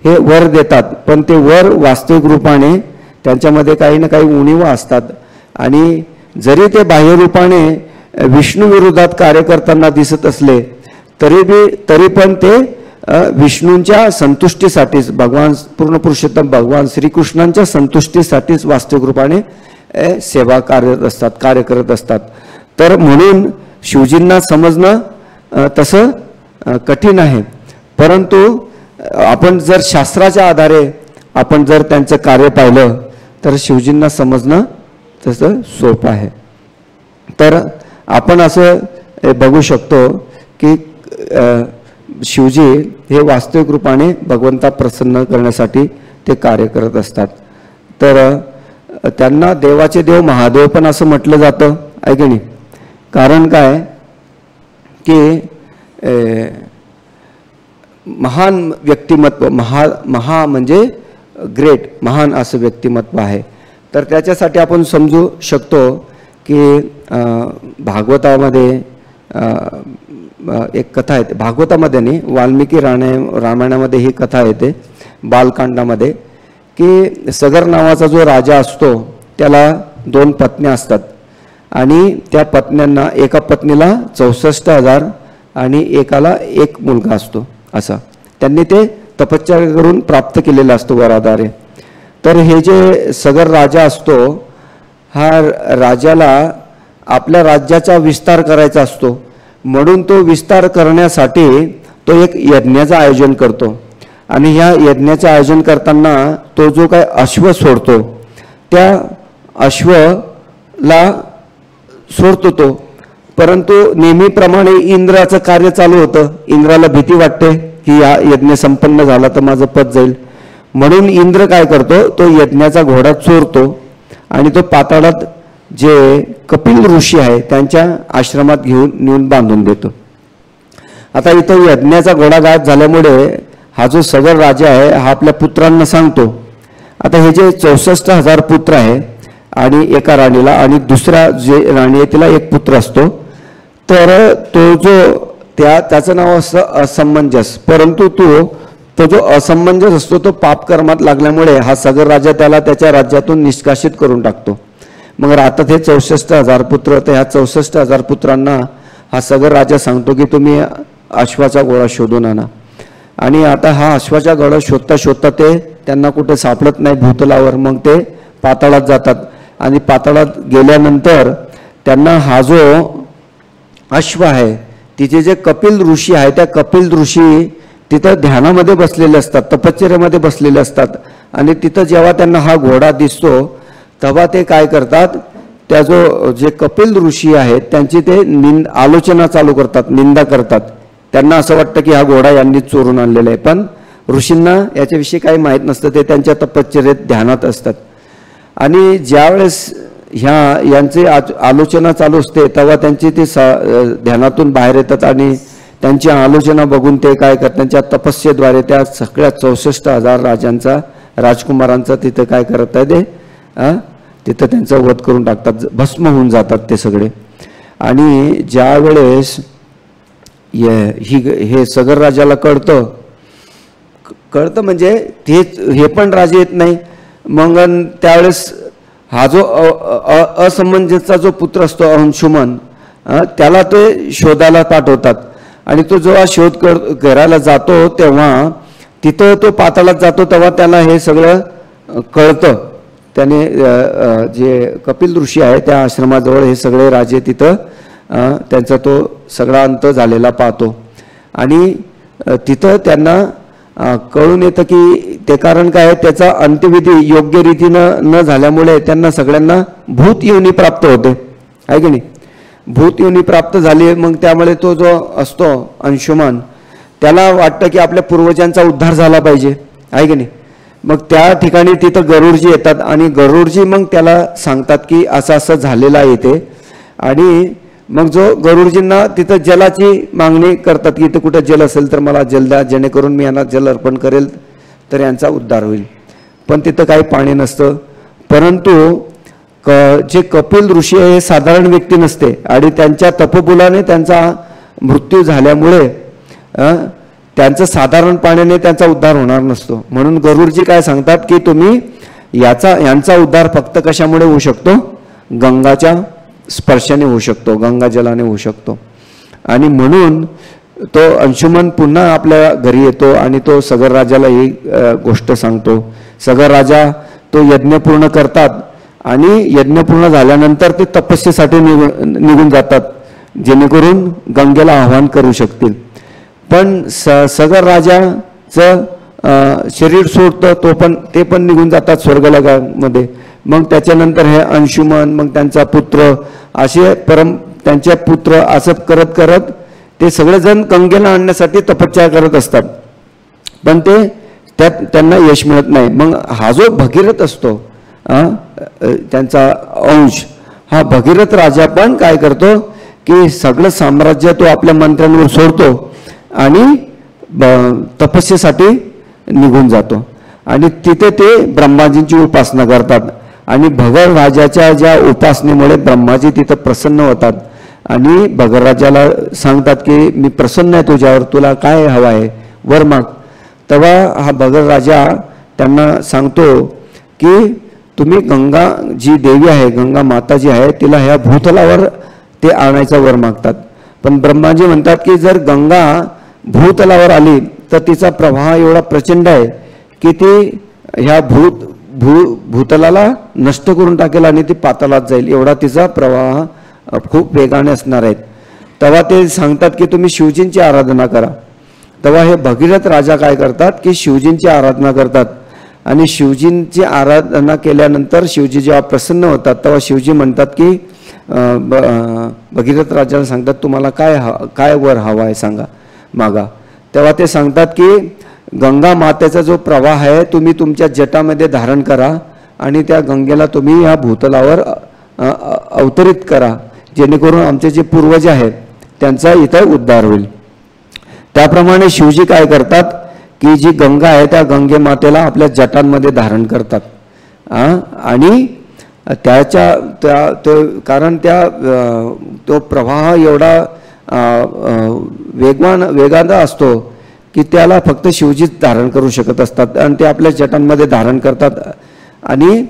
Speaker 1: हे वर देतात, पण ते वर वास्तविक रूपाने त्यांच्यामध्ये काही ना काही उणिवा असतात आणि जरी ते बाह्य रूपाने विष्णू विरोधात कार्य करताना दिसत असले तरी पण ते विष्णूंच्या संतुष्टीसाठीच भगवान पूर्ण पुरुषोत्तम भगवान श्रीकृष्णांच्या संतुष्टीसाठीच वास्तविक रूपाने सेवा कार्य करत असतात. तर म्हणून शिवजींना समजणं तसं कठीण आहे, परंतु आपण जर शास्त्राच्या आधारे आपण जर त्यांचं कार्य पाहिलं तर शिवजींना समजणं तसं सोपं आहे. तर आपण असं बघू शकतो की शिवजी हे वास्तविक रूपाने भगवंता प्रसन्न करण्यासाठी ते कार्य करत असतात. तर त्यांना देवाचे देव महादेव पण असं म्हटलं जातं आहे की नाही. कारण काय की महान व्यक्तिमत्व महा म्हणजे ग्रेट महान असं व्यक्तिमत्व आहे. तर त्याच्यासाठी आपण समजू शकतो की भागवतामध्ये एक कथा आहे, भागवतामध्ये नाही वाल्मिकी रामायणामध्ये ही कथा येते बालकांडामध्ये, की सगर नावाचा जो राजा असतो त्याला 2 पत्न्या असतात आणि त्या पत्न्यांना एका पत्नीला 64,000 आणि एकाला 1 मुलगा असतो. असा त्यांनी ते तपश्चर्या करून प्राप्त केलेला असतो वराद्वारे. तर हे जे सगर राजा असतो हा राजाला आपल्या राज्याचा विस्तार करायचा असतो, म्हणून तो विस्तार करण्यासाठी तो एक यज्ञाचं आयोजन करतो आणि ह्या यज्ञाचं आयोजन करताना तो जो काय अश्व सोडतो त्या अश्वला सोडतो तो, परंतु नेहमीप्रमाणे इंद्राचं कार्य चालू होतं. इंद्राला भीती वाटते की या यज्ञ संपन्न झाला तर माझं पद जाईल, म्हणून इंद्र काय करतो तो यज्ञाचा घोडा चोरतो आणि तो पाताळात जे कपिल ऋषी आहे त्यांच्या आश्रमात नेऊन बांधून देतो. आता इथं यज्ञाचा घोडा गायब झाल्यामुळे हा जो सगर राजा आहे हा आपल्या पुत्रांना सांगतो. आता हे जे 64,000 पुत्र आहे आणि एका राणीला आणि दुसऱ्या जे राणी आहे तिला 1 पुत्र असतो, तर तो जो त्याचं नाव असतं असमंजस, परंतु तो जो असमंजस असतो तो पापकर्मात लागल्यामुळे हा सगर राजा त्याला त्याच्या राज्यातून निष्कासित करून टाकतो. मग राहतात हे 64,000 पुत्र. तर ह्या 64,000 पुत्रांना हा सगर राजा सांगतो की तुम्ही अश्वाचा घोडा शोधून आणा. आणि आता हा अश्वाचा घोडा शोधता ते त्यांना कुठे सापडत नाही भूतलावर. मग ते पाताळात जातात आणि पाताळात गेल्यानंतर त्यांना हा जो अश्व आहे तिचे जे कपिल ऋषी आहे त्या कपिल ऋषी तिथं ध्यानामध्ये बसलेले असतात, तपश्चर्यामध्ये बसलेले असतात आणि तिथं जेव्हा त्यांना हा घोडा दिसतो तेव्हा ते काय करतात, त्या जे कपिल ऋषी आहेत त्यांची ते आलोचना चालू करतात, निंदा करतात. त्यांना असं वाटतं की हा घोडा यांनी चोरून आणलेला आहे, पण ऋषींना याच्याविषयी काही माहीत नसतं. ते त्यांच्या तपश्चर्येत ध्यानात असतात आणि ज्यावेळेस यांची आलोचना चालू असते तेव्हा त्यांची ते ध्यानातून बाहेर येतात आणि त्यांची आलोचना बघून ते काय करतात त्यांच्या तपस्येद्वारे त्या सगळ्या 64,000 राजकुमारांचा तिथं काय करत आहे ते तिथं त्यांचा वध करून टाकतात, भस्म होऊन जातात ते सगळे. आणि ज्या वेळेस हे सगर राजाला कळतं म्हणजे हे पण राजे येत नाही. मग त्यावेळेस हा जो असमंजसचा जो पुत्र असतो अंशुमन त्याला ते शोधायला पाठवतात आणि तो जेव्हा शोध करायला जातो तेव्हा तिथं तो पाताळात जातो तेव्हा त्याला हे सगळं कळतं. त्याने जे कपिल ऋषी आहे त्या आश्रमाजवळ हे सगळे राजे तिथं त्यांचा तो सगळा अंत झालेला पाहतो आणि तिथं त्यांना कळून येतं की ते कारण काय त्याचा अंत्यविधी योग्य रीतीनं न झाल्यामुळे त्यांना सगळ्यांना भूत योनी प्राप्त होते आहे की नाही. भूत योनी प्राप्त झाली मग त्यामुळे तो जो असतो अंशुमन त्याला वाटतं की आपल्या पूर्वजांचा उद्धार झाला पाहिजे आहे की नाही. मग त्या ठिकाणी तिथं गरुडजी येतात आणि गरुडजी मग त्याला सांगतात की असं असं झालेलं आहे इथे. आणि मग जो गरुडजींना तिथं जलाची मागणी करतात की इथं कुठं जल असेल तर मला जल द्या, जेणेकरून मी यांना जल अर्पण करेल तर यांचा उद्धार होईल. पण तिथं काही पाणी नसतं. परंतु जे कपिल ऋषी आहे हे साधारण व्यक्ती नसते आणि त्यांच्या तपोबलाने त्यांचा मृत्यू झाल्यामुळे त्यांचं साधारण पाण्याने त्यांचा उद्धार होणार नसतो. म्हणून गरुडजी काय सांगतात की तुम्ही यांचा उद्धार फक्त कशामुळे होऊ शकतो, गंगाच्या स्पर्शाने होऊ शकतो, गंगा जलाने होऊ शकतो. आणि म्हणून तो अंशुमन पुन्हा आपल्या घरी येतो आणि तो सगर राजाला ही गोष्ट सांगतो. सगर राजा तो यज्ञ पूर्ण करतात आणि यज्ञ पूर्ण झाल्यानंतर ते तपस्येसाठी निघून जातात, जेणेकरून गंगेला आवाहन करू शकतील. पण सगर राजाचं शरीर सोडतं, ते पण निघून जातात स्वर्गलोकामध्ये. मग त्याच्यानंतर हे अंशुमन, मग त्यांचा पुत्र, असे त्यांचे पुत्र असं करत करत ते सगळेजण गंगेला आणण्यासाठी तपश्चर्या करत असतात. पण त्यात त्यांना यश मिळत नाही. मग हा जो भगीरथ असतो त्यांचा अंश, हा भगीरथ राजा पण काय करतो की सगळं साम्राज्य तो आपल्या मंत्र्यांवर सोडतो आणि तपस्येसाठी निघून जातो. आणि तिथे ते ब्रह्माजींची उपासना करतात. आणि भगर राजाच्या ज्या उपासनेमुळे ब्रह्माजी तिथं प्रसन्न होतात आणि भगर राजाला सांगतात की मी प्रसन्न आहे तुझ्यावर, तुला काय हवं आहे, वर माग. तेव्हा हा भगर राजा त्यांना सांगतो की तुम्ही गंगा जी देवी आहे, गंगा माता जी आहे, तिला ह्या भूतलावर ते आणायचा वर मागतात. पण ब्रह्माजी म्हणतात की जर गंगा भूतलावर आली तर तिचा प्रवाह एवढा प्रचंड आहे की ती ह्या भूतलाला नष्ट करून टाकेल आणि ती पातालात जाईल, एवढा तिचा प्रवाह खूप वेगाने असणार आहेत. तेव्हा ते सांगतात की तुम्ही शिवजींची आराधना करा. तेव्हा हे भगीरथ राजा काय करतात की शिवजींची आराधना करतात. आणि शिवजींची आराधना केल्यानंतर शिवजी जेव्हा प्रसन्न होतात तेव्हा शिवजी म्हणतात की भगीरथ राजाला सांगतात तुम्हाला काय वर हवा आहे सांगा, मागा. तेव्हा ते सांगतात की गंगा मातेचा जो प्रवाह आहे तुम्ही तुमच्या जटामध्ये धारण करा आणि त्या गंगेला तुम्ही या भूतलावर अवतरित करा, जेणेकरून आमचे जे पूर्वज आहेत त्यांचा इथं उद्धार होईल. त्याप्रमाणे शिवजी काय करतात की जी गंगा आहे त्या गंगे मातेला आपल्या जटांमध्ये धारण करतात. आणि कारण तो प्रवाह एवढा वेगानं असतो की त्याला फक्त शिवजीच धारण करू शकत असतात आणि ते आपल्या जटांमध्ये धारण करतात. आणि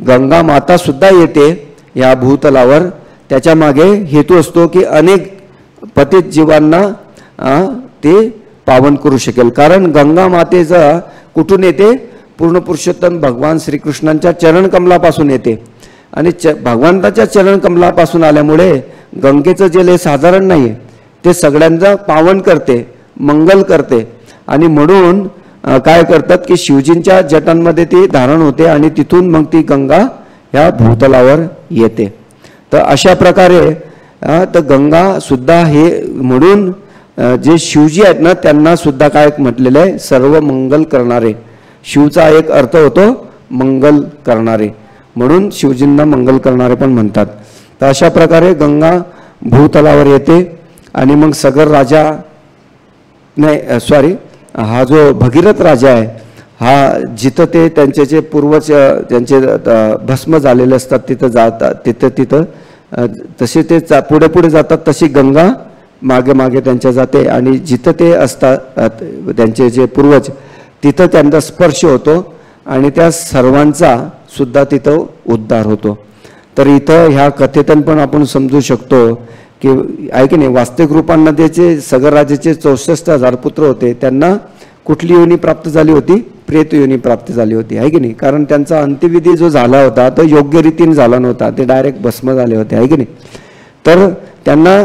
Speaker 1: गंगा माता सुद्धा येते या भूतलावर. त्याच्या मागे हेतू असतो की अनेक पतित जीवांना ते पावन करू शकेल. कारण गंगा मातेचा कुठून येते, पूर्ण पुरुषोत्तम भगवान श्रीकृष्णांच्या चरणकमलापासून येते. आणि भगवंताच्या चरणकमलापासून आल्यामुळे गंगेचं जल हे साधारण नाही आहे, ते सगळ्यांना पावन करते, मंगल करते. आणि म्हणून काय करतात की शिवजींच्या जटांमध्ये ती धारण होते आणि तिथून मग ती गंगा ह्या भूतलावर येते. तर अशा प्रकारे तर गंगा सुद्धा हे म्हणून जे शिवजी आहेत ना त्यांना सुद्धा काय म्हटलेलं आहे, सर्व मंगल करणारे. शिवचा एक अर्थ होतो मंगल करणारे, म्हणून शिवजींना मंगल करणारे पण म्हणतात. तर अशा प्रकारे गंगा भूतलावर येते. आणि मग सगर राजा हा जो भगीरथ राजा आहे हा जिथं ते त्यांचे जे पूर्वज त्यांचे भस्म झालेले असतात तिथं जातात, तिथं तसे ते पुढे पुढे जातात, तशी गंगा मागे मागे त्यांच्या जाते. आणि जिथं ते असतात त्यांचे जे पूर्वज तिथं त्यांचा स्पर्श होतो आणि त्या सर्वांचा सुद्धा तिथं उद्धार होतो. तर इथं ह्या कथेतून पण आपण समजू शकतो की आहे की नाही, वास्तविक रूपांमध्ये जे सगर राजाचे 64,000 पुत्र होते त्यांना कुठली योनी प्राप्त झाली होती, प्रेत योनी प्राप्त झाली होती, आहे की नाही. कारण त्यांचा अंत्यविधी जो झाला होता तो योग्य रीतीने झाला नव्हता, ते डायरेक्ट भस्म झाले होते, आहे की नाही. तर त्यांना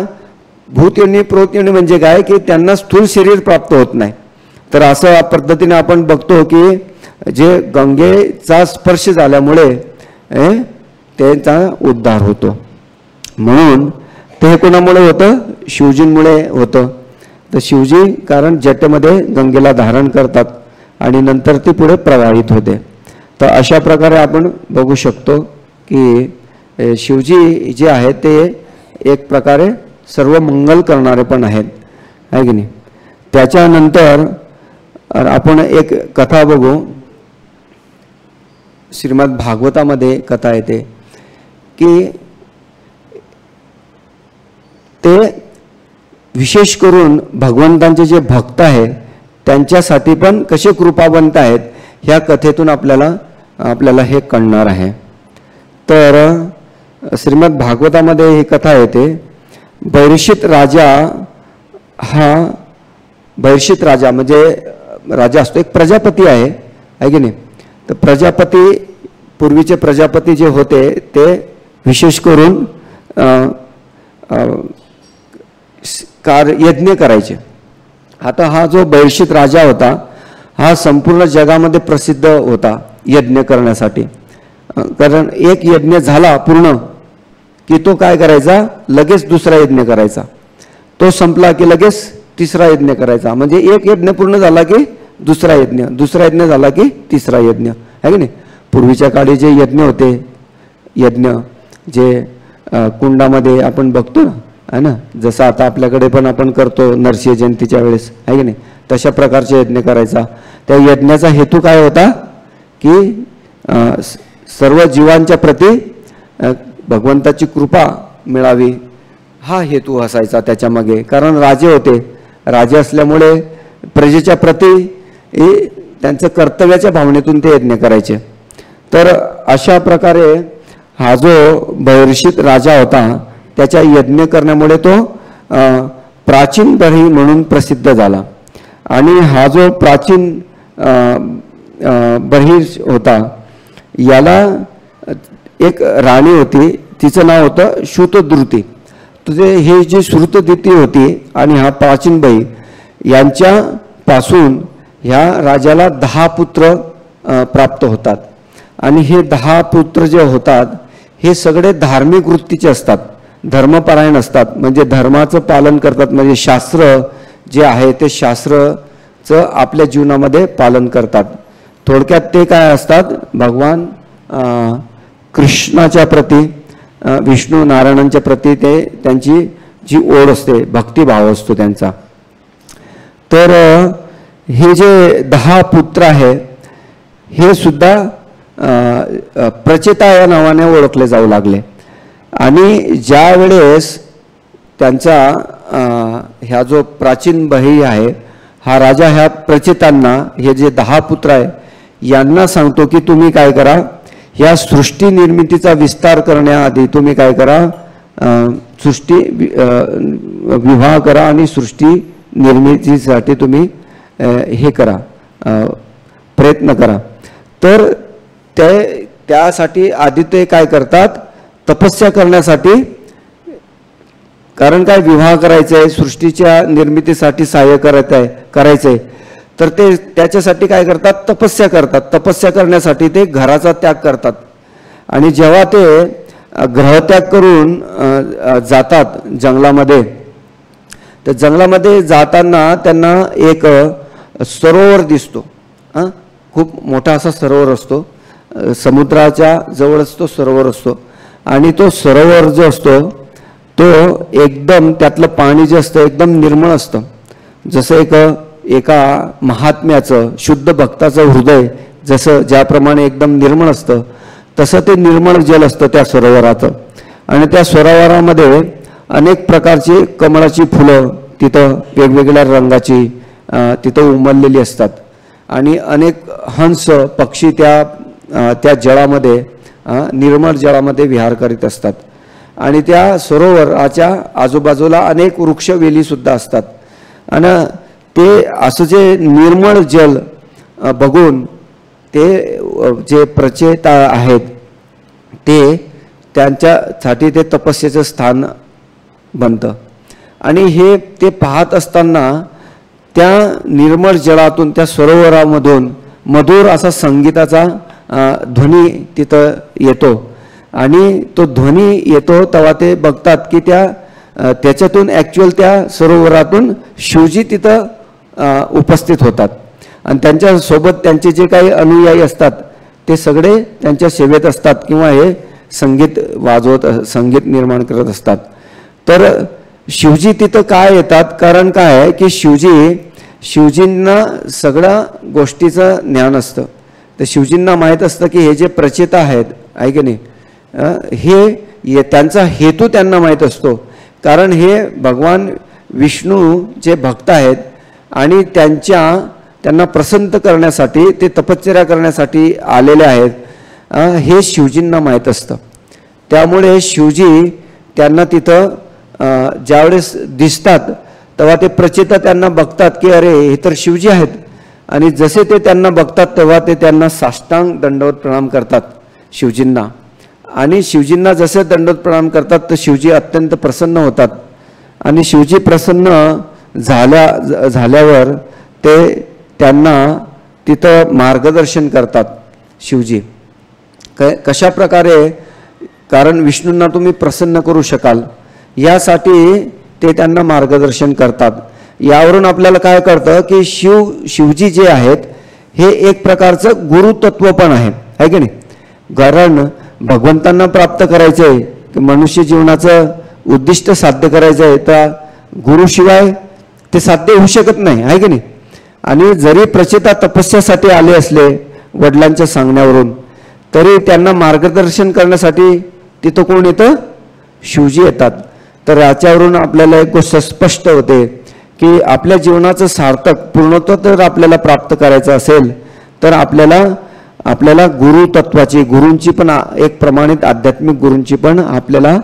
Speaker 1: भूतयोनी प्रोतयोनी म्हणजे काय की त्यांना स्थूल शरीर प्राप्त होत नाही. तर असं पद्धतीने आपण बघतो की जे गंगेचा स्पर्श झाल्यामुळे त्यांचा उद्धार होतो. म्हणून ते कोणामुळे होतं, शिवजींमुळे होतं. तर शिवजी कारण जटेमध्ये गंगेला धारण करतात आणि नंतर ती पुढे प्रवाहित होते. तर अशा प्रकारे आपण बघू शकतो की शिवजी जे आहेत ते एक प्रकारे सर्व मंगल करणारे पण आहेत, आहे की नाही. त्याच्यानंतर आपण एक कथा बघू. श्रीमद भागवतामध्ये कथा येते की ते विशेष करून भगवंतांचे जे भक्त आहेत त्यांच्यासाठी पण कसे कृपावंत आहेत ह्या कथेतून आपल्याला हे कळणार आहे. तर श्रीमद भागवतामध्ये ही कथा येते. बैरशीत राजा म्हणजे राजा असतो, एक प्रजापती आहे की नाही. तर प्रजापती, पूर्वीचे प्रजापती जे होते ते विशेष करून यज्ञ करायचे. आता हा जो बैरशीत राजा होता हा संपूर्ण जगामध्ये प्रसिद्ध होता यज्ञ करण्यासाठी. कारण एक यज्ञ झाला पूर्ण की तो काय करायचा, लगेच दुसरा यज्ञ करायचा. तो संपला की लगेच तिसरा यज्ञ करायचा. म्हणजे एक यज्ञ पूर्ण झाला की दुसरा यज्ञ झाला की तिसरा यज्ञ, आहे की नाही. पूर्वीच्या काळी जे यज्ञ होते, यज्ञ जे कुंडामध्ये आपण बघतो ना, आहे ना, जसं आता आपल्याकडे पण आपण करतो नरसिंह जयंतीच्या वेळेस, आहे की नाही, तशा प्रकारचे यज्ञ करायचा. त्या यज्ञाचा हेतू काय होता की सर्व जीवांच्या प्रती भगवंताची कृपा मिळावी, हा हेतू असायचा त्याच्यामागे. कारण राजे होते, राजे असल्यामुळे प्रजेच्या प्रती त्यांचं कर्तव्याच्या भावनेतून ते यज्ञ करायचे. तर अशा प्रकारे हा जो बैरशीत राजा होता त्याच्या यज्ञ करण्यामुळे तो प्राचीन बर्ही म्हणून प्रसिद्ध झाला. आणि हा जो प्राचीन बर्ही होता याला एक राणी होती, तिचं नाव होतं श्रुतद्रुती. तुझे हे जी श्रुतद्रुती होती आणि हा प्राचीन बाई यांच्यापासून ह्या राजाला 10 पुत्र प्राप्त होतात. आणि हे 10 पुत्र जे होतात हे सगळे धार्मिक वृत्तीचे असतात, धर्मपरायण असतात, म्हणजे धर्माचं पालन करतात. म्हणजे शास्त्र जे आहे ते शास्त्रचं आपल्या जीवनामध्ये पालन करतात. थोडक्यात ते काय असतात, भगवान कृष्णाच्या प्रती, विष्णू नारायणांच्या प्रती ते त्यांची जी ओढ असते, भक्तिभाव असतो त्यांचा. तर हे जे 10 पुत्र आहे हे सुद्धा प्रचेता या नावाने ओळखले जाऊ लागले. आणि ज्या वेळेस त्यांचा ह्या जो प्राचीन बही आहे हा राजा ह्या प्रचेतांना, हे जे 10 पुत्र आहे यांना सांगतो की तुम्ही काय करा, ह्या सृष्टी निर्मितीचा विस्तार करण्याआधी तुम्ही काय करा, सृष्टी विवाह करा आणि सृष्टी निर्मितीसाठी तुम्ही हे करा, प्रयत्न करा. तर त्यासाठी आधी ते काय करतात, तपस्या करण्यासाठी, कारण काय विवाह करायचा आहे, सृष्टीच्या निर्मितीसाठी सहाय्य करायचंय, तर ते त्याच्यासाठी काय करतात, तपस्या करतात. तपस्या करण्यासाठी ते घराचा त्याग करतात. आणि जेव्हा ते ग्रहत्याग करून जातात जंगलामध्ये, तर जंगलामध्ये जाताना त्यांना एक सरोवर दिसतो. खूप मोठा असा सरोवर असतो, समुद्राच्या जवळच तो सरोवर असतो. आणि तो सरोवर जो असतो तो एकदम, त्यातलं पाणी जे असतं एकदम निर्मळ असतं. जसं एका महात्म्याचं, शुद्ध भक्ताचं हृदय जसं ज्याप्रमाणे एकदम निर्मळ असतं तसं ते निर्मळ जल असतं त्या सरोवराचं. आणि त्या सरोवरामध्ये अनेक प्रकारची कमळाची फुलं तिथं वेगवेगळ्या रंगाची तिथं उमललेली असतात. आणि अनेक हंस पक्षी त्या जळामध्ये, निर्मळ जळामध्ये विहार करीत असतात. आणि त्या सरोवराच्या आजूबाजूला अनेक वृक्षवेली सुद्धा असतात. आणि ते असं जे निर्मळ जल बघून ते जे प्रचेता आहेत ते त्यांच्यासाठी ते तपस्येचं स्थान बनतं. आणि हे ते पाहत असताना त्या निर्मळ जलातून, त्या सरोवरामधून मधुर असा संगीताचा ध्वनी तिथं येतो. आणि तो ध्वनी येतो तेव्हा ते बघतात की त्याच्यातून ॲक्च्युअल त्या सरोवरातून शिवजी तिथं उपस्थित होतात. आणि त्यांच्यासोबत त्यांचे जे काही अनुयायी असतात ते सगळे त्यांच्या सेवेत असतात किंवा हे संगीत संगीत निर्माण करत असतात. तर शिवजी तिथं काय येतात, कारण काय आहे की शिवजींना सगळ्या गोष्टीचं ज्ञान असतं. तर शिवजींना माहीत असतं की हे जे प्रचेता आहेत आहे की नाही, हे त्यांचा हेतू त्यांना माहीत असतो. कारण हे भगवान विष्णू जे भक्त आहेत आणि त्यांना प्रसन्न करण्यासाठी ते तपश्चर्या करण्यासाठी आलेले आहेत, हे शिवजींना माहीत असतं. त्यामुळे शिवजी त्यांना तिथं ज्यावेळेस दिसतात तेव्हा ते प्रचेता त्यांना बघतात की अरे हे तर शिवजी आहेत. आणि जसे ते त्यांना बघतात तेव्हा ते त्यांना साष्टांग दंडवत प्रणाम करतात शिवजींना. आणि शिवजींना जसे दंडवत प्रणाम करतात तर शिवजी अत्यंत प्रसन्न होतात. आणि शिवजी प्रसन्न झाल्यावर ते त्यांना तिथं मार्गदर्शन करतात शिवजी. कशा प्रकारे, कारण विष्णूंना तुम्ही प्रसन्न करू शकाल यासाठी ते त्यांना मार्गदर्शन करतात. यावरून आपल्याला काय कळतं की शिवजी जे आहेत हे एक प्रकारचं गुरुतत्व पण आहे की नाही. कारण भगवंतांना प्राप्त करायचं आहे की मनुष्य जीवनाचं उद्दिष्ट साध्य करायचं आहे, तर गुरुशिवाय ते साध्य होऊ शकत नाही आहे की नाही. आणि जरी प्रचेता तपस्यासाठी आले असले वडिलांच्या सांगण्यावरून, तरी त्यांना मार्गदर्शन करण्यासाठी तिथं कोण येतं, शिवजी येतात. तर याच्यावरून आपल्याला एक गोष्ट स्पष्ट होते की आपल्या जीवनाचं सार्थक पूर्णत्व तर आपल्याला प्राप्त करायचं असेल तर आपल्याला गुरुतत्वाची, गुरूंची पण एक प्रमाणित आध्यात्मिक गुरूंची पण आपल्याला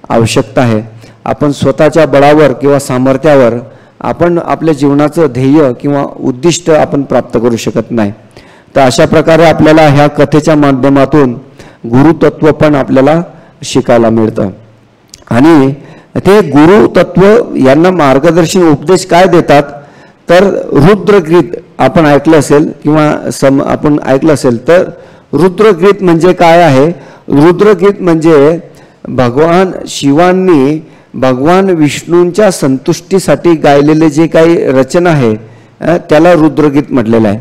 Speaker 1: आवश्यकता आहे. आपण स्वतःच्या बळावर किंवा सामर्थ्यावर आपण आपल्या जीवनाचं ध्येय किंवा उद्दिष्ट आपण प्राप्त करू शकत नाही. तर अशा प्रकारे आपल्याला ह्या कथेच्या माध्यमातून गुरुतत्व पण आपल्याला शिकायला मिळतं. आणि ते गुरुतत्व यांना मार्गदर्शन उपदेश काय देतात, तर रुद्रगीत आपण ऐकलं असेल किंवा आपण ऐकलं असेल तर रुद्रगीत म्हणजे काय आहे. रुद्रगीत म्हणजे भगवान शिवांनी भगवान विष्णूंच्या संतुष्टीसाठी गायलेले जे काही रचना आहे त्याला रुद्रगीत म्हटलेलं आहे.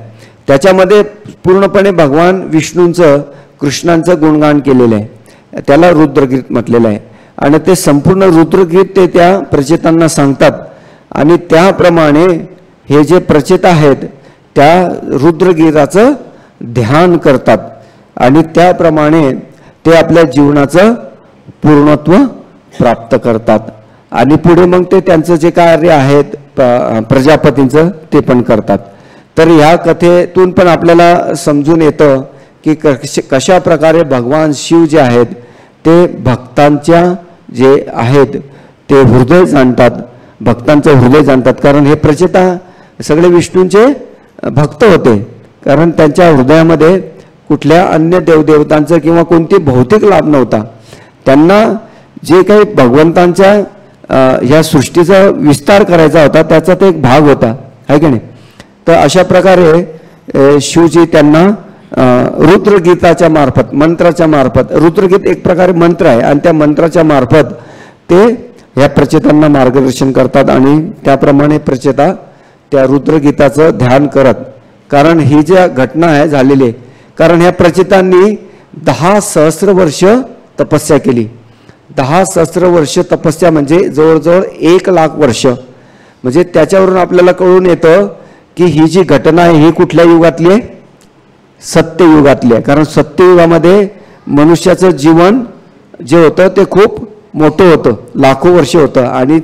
Speaker 1: त्याच्यामध्ये पूर्णपणे भगवान विष्णूंचं, कृष्णांचं गुणगान केलेलं आहे, त्याला रुद्रगीत म्हटलेलं आहे. आणि ते संपूर्ण रुद्रगीत ते त्या प्रचेतांना सांगतात. आणि त्याप्रमाणे हे जे प्रचेता आहेत त्या रुद्रगीताचं ध्यान करतात आणि त्याप्रमाणे ते आपल्या जीवनाचं पूर्णत्व प्राप्त करतात. आणि पुढे मग ते त्यांचं जे कार्य आहेत प्रजापतींचं ते पण करतात. तर ह्या कथेतून पण आपल्याला समजून येतं की कशा प्रकारे भगवान शिव जे आहेत ते भक्तांच्या जे आहेत ते हृदय जाणतात, भक्तांचं हृदय जाणतात. कारण हे प्रचेता सगळे विष्णूंचे भक्त होते. कारण त्यांच्या हृदयामध्ये कुठल्या अन्य देवदेवतांचं किंवा कोणती भौतिक लाभ नव्हता. त्यांना जे काही भगवंतांच्या ह्या सृष्टीचा विस्तार करायचा होता त्याचा ते एक भाग होता आहे की नाही. तर अशा प्रकारे शिवजी त्यांना रुद्रगीताच्या मार्फत, मंत्राच्या मार्फत, रुद्रगीत एक प्रकारे मंत्र आहे आणि त्या मंत्राच्या मार्फत ते ह्या प्रचेतांना मार्गदर्शन करतात. आणि त्याप्रमाणे प्रचेता त्या रुद्रगीताचं ध्यान करत, कारण ही ज्या घटना आहे झालेली, कारण ह्या प्रचेतांनी 10,000 वर्ष तपस्या केली. 10,000 वर्ष तपस्या म्हणजे जवळजवळ 1,00,000 वर्ष. म्हणजे त्याच्यावरून आपल्याला कळून येतं की ही जी घटना आहे ही कुठल्या युगातली आहे, सत्ययुगातली आहे. कारण सत्ययुगामध्ये मनुष्याचं जीवन जे होतं ते खूप मोठं होतं, लाखो वर्ष होतं. आणि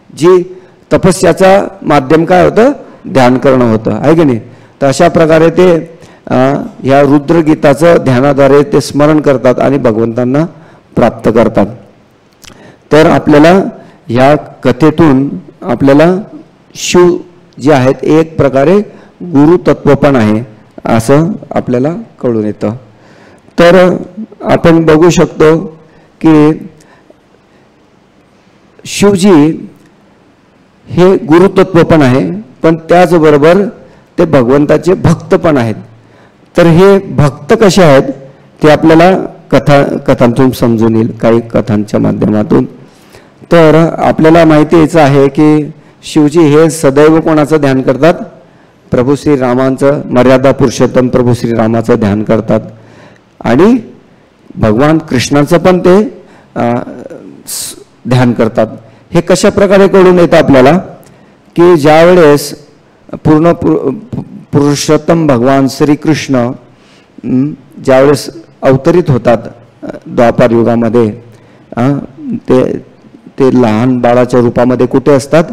Speaker 1: जी तपस्याचा माध्यम काय होतं, ध्यान करणं होतं आहे की नाही. तर अशा प्रकारे ते ह्या रुद्रगीताचं ध्यानाद्वारे ते स्मरण करतात आणि भगवंतांना प्राप्त करतात. तर आपल्याला ह्या कथेतून आपल्याला शिव जे आहेत एक प्रकारे गुरुतत्व पण आहे असं आपल्याला कळून येतं. तर आपण बघू शकतो की शिवजी हे गुरुतत्व पण आहे, पण त्याचबरोबर ते भगवंताचे भक्त पण आहेत. तर हे भक्त कसे आहेत ते आपल्याला कथांतून समजून येईल, काही कथांच्या माध्यमातून. तर आपल्याला माहितीच आहे की शिवजी हे सदैव कोणाचं ध्यान करतात, प्रभू श्रीरामांचं, मर्यादा पुरुषोत्तम प्रभू श्रीरामाचं ध्यान करतात आणि भगवान कृष्णाचं पण ते ध्यान करतात. हे कशा प्रकारे कळून येतं आपल्याला की ज्या वेळेस पूर्ण पुरुषोत्तम भगवान श्रीकृष्ण ज्यावेळेस अवतरित होतात द्वापार युगामध्ये, ते लहान बाळाच्या रूपामध्ये कुठे असतात?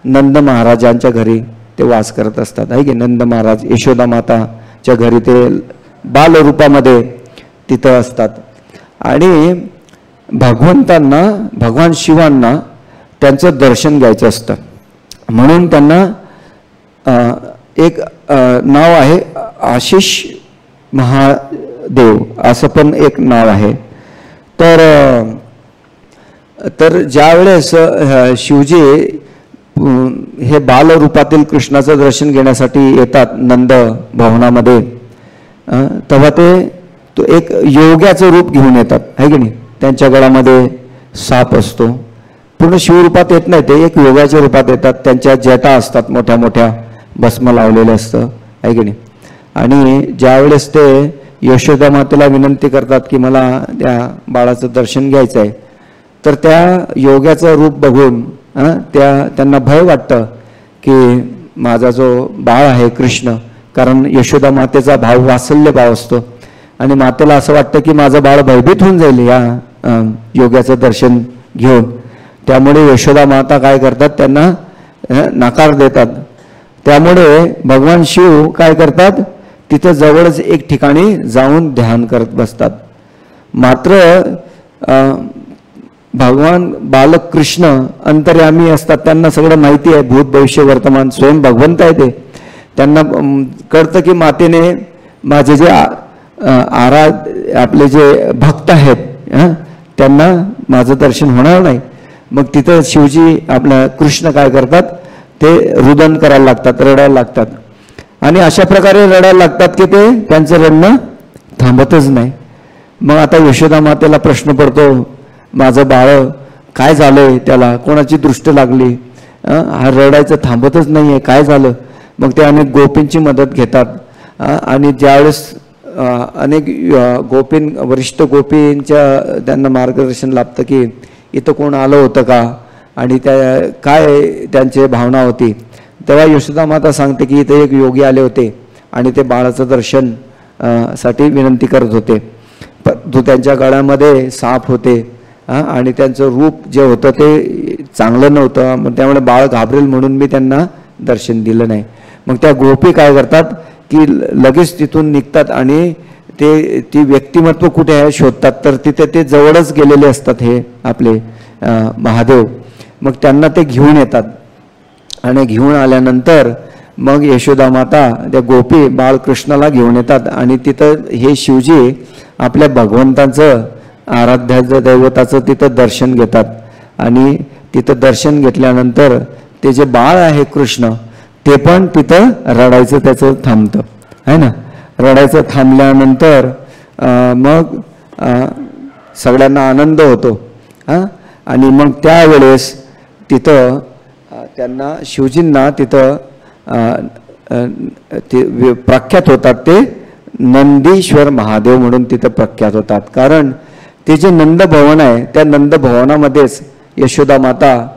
Speaker 1: नंद महाराजांच्या घरी ते वास करत असतात आहे की. नंद महाराज यशोदा माताच्या घरी ते बाल रूपामध्ये तिथं असतात आणि भगवंतांना, भगवान शिवांना त्यांचं दर्शन घ्यायचं असतं. म्हणून त्यांना एक नाव आहे आशिष महादेव असं पण एक नाव आहे. तर ज्यावेळेस शिवजी हे बाल रूपातील कृष्णाचं दर्शन घेण्यासाठी येतात नंद भवनामध्ये, तेव्हा तो एक योग्याचं रूप घेऊन येतात आहे की नाही. त्यांच्या गळामध्ये साप असतो, पूर्ण शिवरूपात येत नाही, ते एक योगाच्या रूपात येतात. त्यांच्या जटा असतात, मोठ्या मोठ्या भस्म लावलेलं असतं आहे की नाही. आणि ज्यावेळेस ते यशोदा मातेला विनंती करतात की मला त्या बाळाचं दर्शन घ्यायचं आहे, तर त्या योगाचं रूप बघून त्यांना भय वाटतं की माझा जो बाळ आहे कृष्ण, कारण यशोदा मातेचा भाव वात्सल्य भाव असतो आणि मातेला असं वाटतं की माझं बाळ भयभीत होऊन जाईल या योगाचं दर्शन घेऊन. त्यामुळे यशोदा माता काय करतात? त्यांना नकार देतात. त्यामुळे भगवान शिव काय करतात? तिथं जवळच एक ठिकाणी जाऊन ध्यान करत बसतात. मात्र भगवान बालक कृष्ण अंतर्यामी असतात, त्यांना सगळं माहिती आहे, भूत भविष्य वर्तमान स्वयं भगवंत आहे ते. त्यांना कळतं की मातेने माझे जे आपले जे भक्त आहेत त्यांना माझं दर्शन होणार नाही. मग तिथं शिवजी आपला कृष्ण काय करतात? ते रुदन करायला लागतात, रडायला लागतात आणि अशा प्रकारे रडायला लागतात की ते त्यांचं रडणं थांबतच नाही. मग आता यशोदा मातेला प्रश्न पडतो, माझं बाळ काय झालंय, त्याला कोणाची दृष्टी लागली, हा रडायचं थांबतच नाही आहे, काय झालं? मग ते अनेक गोपींची मदत घेतात आणि ज्यावेळेस अनेक वरिष्ठ गोपींच्या त्यांना मार्गदर्शन लाभतं की इथं कोण आलं होतं का आणि काय त्यांची भावना होती, तेव्हा यशोदा माता सांगते की इथे एक योगी आले होते आणि ते बाळाचं दर्शन साठी विनंती करत होते. तो त्यांच्या गळ्यामध्ये साप होते आणि त्यांचं रूप जे होतं ते चांगलं नव्हतं, मग त्यामुळे बाळ घाबरेल म्हणून मी त्यांना दर्शन दिलं नाही. मग त्या गोपी काय करतात की लगेच तिथून निघतात आणि ती व्यक्तिमत्व कुठे आहे शोधतात. तर तिथे ते जवळच गेलेले असतात हे आपले महादेव. मग त्यांना ते घेऊन येतात आणि घेऊन आल्यानंतर मग यशोदा माता त्या गोपी बाळकृष्णाला घेऊन येतात आणि तिथं हे शिवजी आपल्या भगवंताचं आराध्याचं दैवताचं तिथं दर्शन घेतात आणि तिथं दर्शन घेतल्यानंतर ते जे बाळ आहे कृष्ण ते पण तिथं रडायचं त्याचं थांबतं आहे ना. रडायचं थांबल्यानंतर मग सगळ्यांना आनंद होतो आणि मग त्यावेळेस तिथं त्यांना शिवजींना तिथं ते प्रख्यात होतात, ते नंदीश्वर महादेव म्हणून तिथं प्रख्यात होतात. कारण ते जे नंद भवन आहे त्या नंद भवनामध्येच यशोदा माता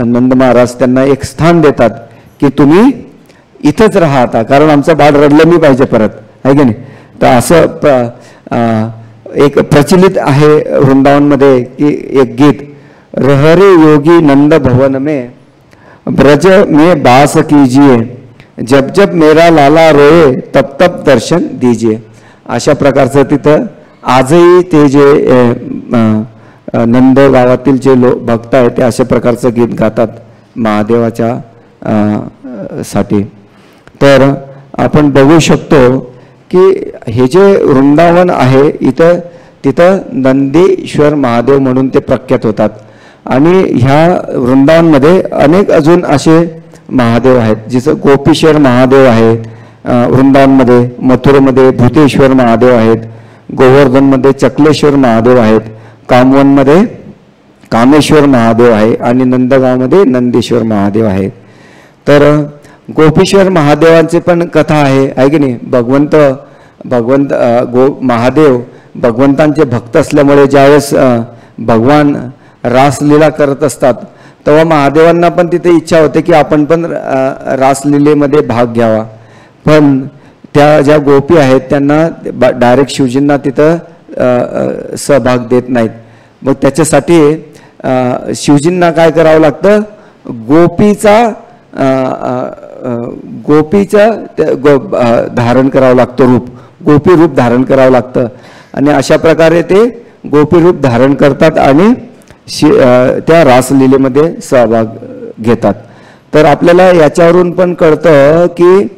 Speaker 1: नंद महाराज त्यांना एक स्थान देतात की तुम्ही इथंच राहा आता, कारण आमचं बाळ रडलं मी पाहिजे परत आहे की नाही. तर असं एक प्रचलित आहे वृंदावनमध्ये की एक गीत, रहरे योगी नंद भवन में ब्रज में बास कीजिए, जब जब मेरा लाला रोए तब तब दर्शन दीजिए. अशा प्रकारचं तिथं आजही ते जे नंद गावातील जे भक्त आहेत ते अशा प्रकारचं गीत गातात महादेवाच्या साठी. तर आपण बघू शकतो की हे जे वृंदावन आहे तिथं नंदीश्वर महादेव म्हणून ते प्रख्यात होतात आणि ह्या वृंदावनमध्ये अनेक अजून असे महादेव आहेत. जिचं गोपीश्वर महादेव आहे वृंदावनमध्ये, मथुरेमध्ये भूतेश्वर महादेव आहेत, गोवर्धनमध्ये चकलेश्वर महादेव आहेत, कामवनमध्ये कामेश्वर महादेव आहे आणि नंदगावमध्ये नंदीश्वर महादेव आहेत. तर गोपीश्वर महादेवांचे पण कथा आहे की नाही. भगवंत महादेव भगवंतांचे भक्त असल्यामुळे ज्यावेळेस भगवान रासलीला करत असतात तेव्हा महादेवांना पण तिथे इच्छा होते की आपण पण रासलीलेमध्ये भाग घ्यावा, पण त्या ज्या गोपी आहेत त्यांना डायरेक्ट शिवजींना तिथं सहभाग देत नाहीत. मग त्याच्यासाठी शिवजींना काय करावं लागतं, गोपीचा धारण करावं लागतं, गोपी रूप धारण करावं लागतं. आणि अशा प्रकारे ते गोपी रूप धारण करतात आणि त्या रासलीलेमध्ये सहभाग घेतात. तर आपल्याला याच्यावरून पण कळतं की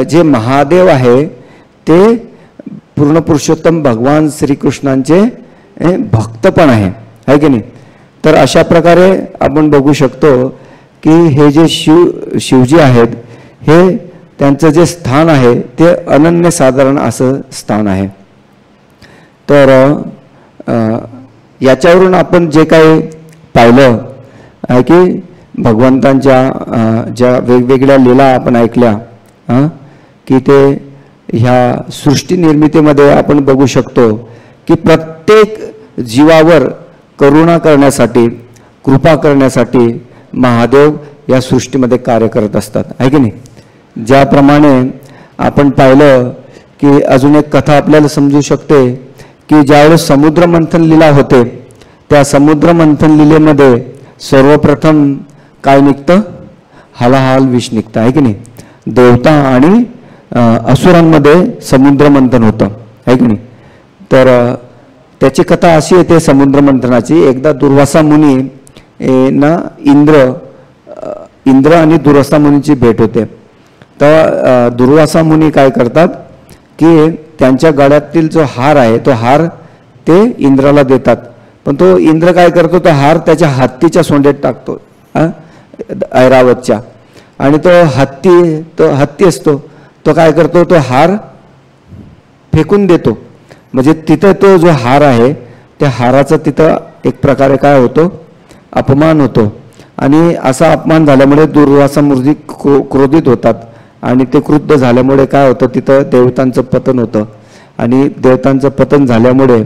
Speaker 1: जे महादेव आहे ते पूर्ण पुरुषोत्तम भगवान श्रीकृष्णांचे भक्त पण आहे की नाही. तर अशा प्रकारे आपण बघू शकतो की हे जे शिवजी आहेत हे त्यांचं जे स्थान आहे ते अनन्यसाधारण असं स्थान आहे. तर याच्यावरून आपण जे काही पाहिलं आहे की भगवंतांच्या ज्या वेगवेगळ्या लीला आपण ऐकल्या की ते ह्या सृष्टी निर्मितीमध्ये आपण बघू शकतो की प्रत्येक जीवावर करुणा करण्यासाठी, कृपा करण्यासाठी महादेव या सृष्टीमध्ये कार्य करत असतात आहे की नाही. ज्याप्रमाणे आपण पाहिलं की अजून एक कथा आपल्याला समजू शकते की ज्यावेळेस समुद्र मंथन लीला होते त्या समुद्र मंथन लीलेमध्ये सर्वप्रथम काय निघतं, हलाहल विष निघतं आहे की नाही. देवता आणि असुरांमध्ये समुद्र मंथन होतं आहे की नाही. तर त्याची कथा अशी येते समुद्र मंथनाची. एकदा दुर्वासा मुनी ना इंद्र आणि दुर्वासा मुनीची भेट होते. तेव्हा दुर्वासा मुनी काय करतात की त्यांच्या गळ्यातील जो हार आहे तो हार ते इंद्राला देतात, पण तो इंद्र काय करतो, तो हार त्याच्या हत्तीच्या सोंडेत टाकतो ऐरावतच्या. आणि तो हत्ती असतो तो काय करतो, तो हार फेकून देतो. म्हणजे तिथं तो जो हार आहे त्या हाराचा तिथं एक प्रकारे काय होतो, अपमान होतो. आणि असा अपमान झाल्यामुळे दुर्वासा मुनी क्रोधित होतात आणि ते क्रुद्ध झाल्यामुळे काय होतं, तिथं देवतांचं पतन होतं. आणि देवतांचं पतन झाल्यामुळे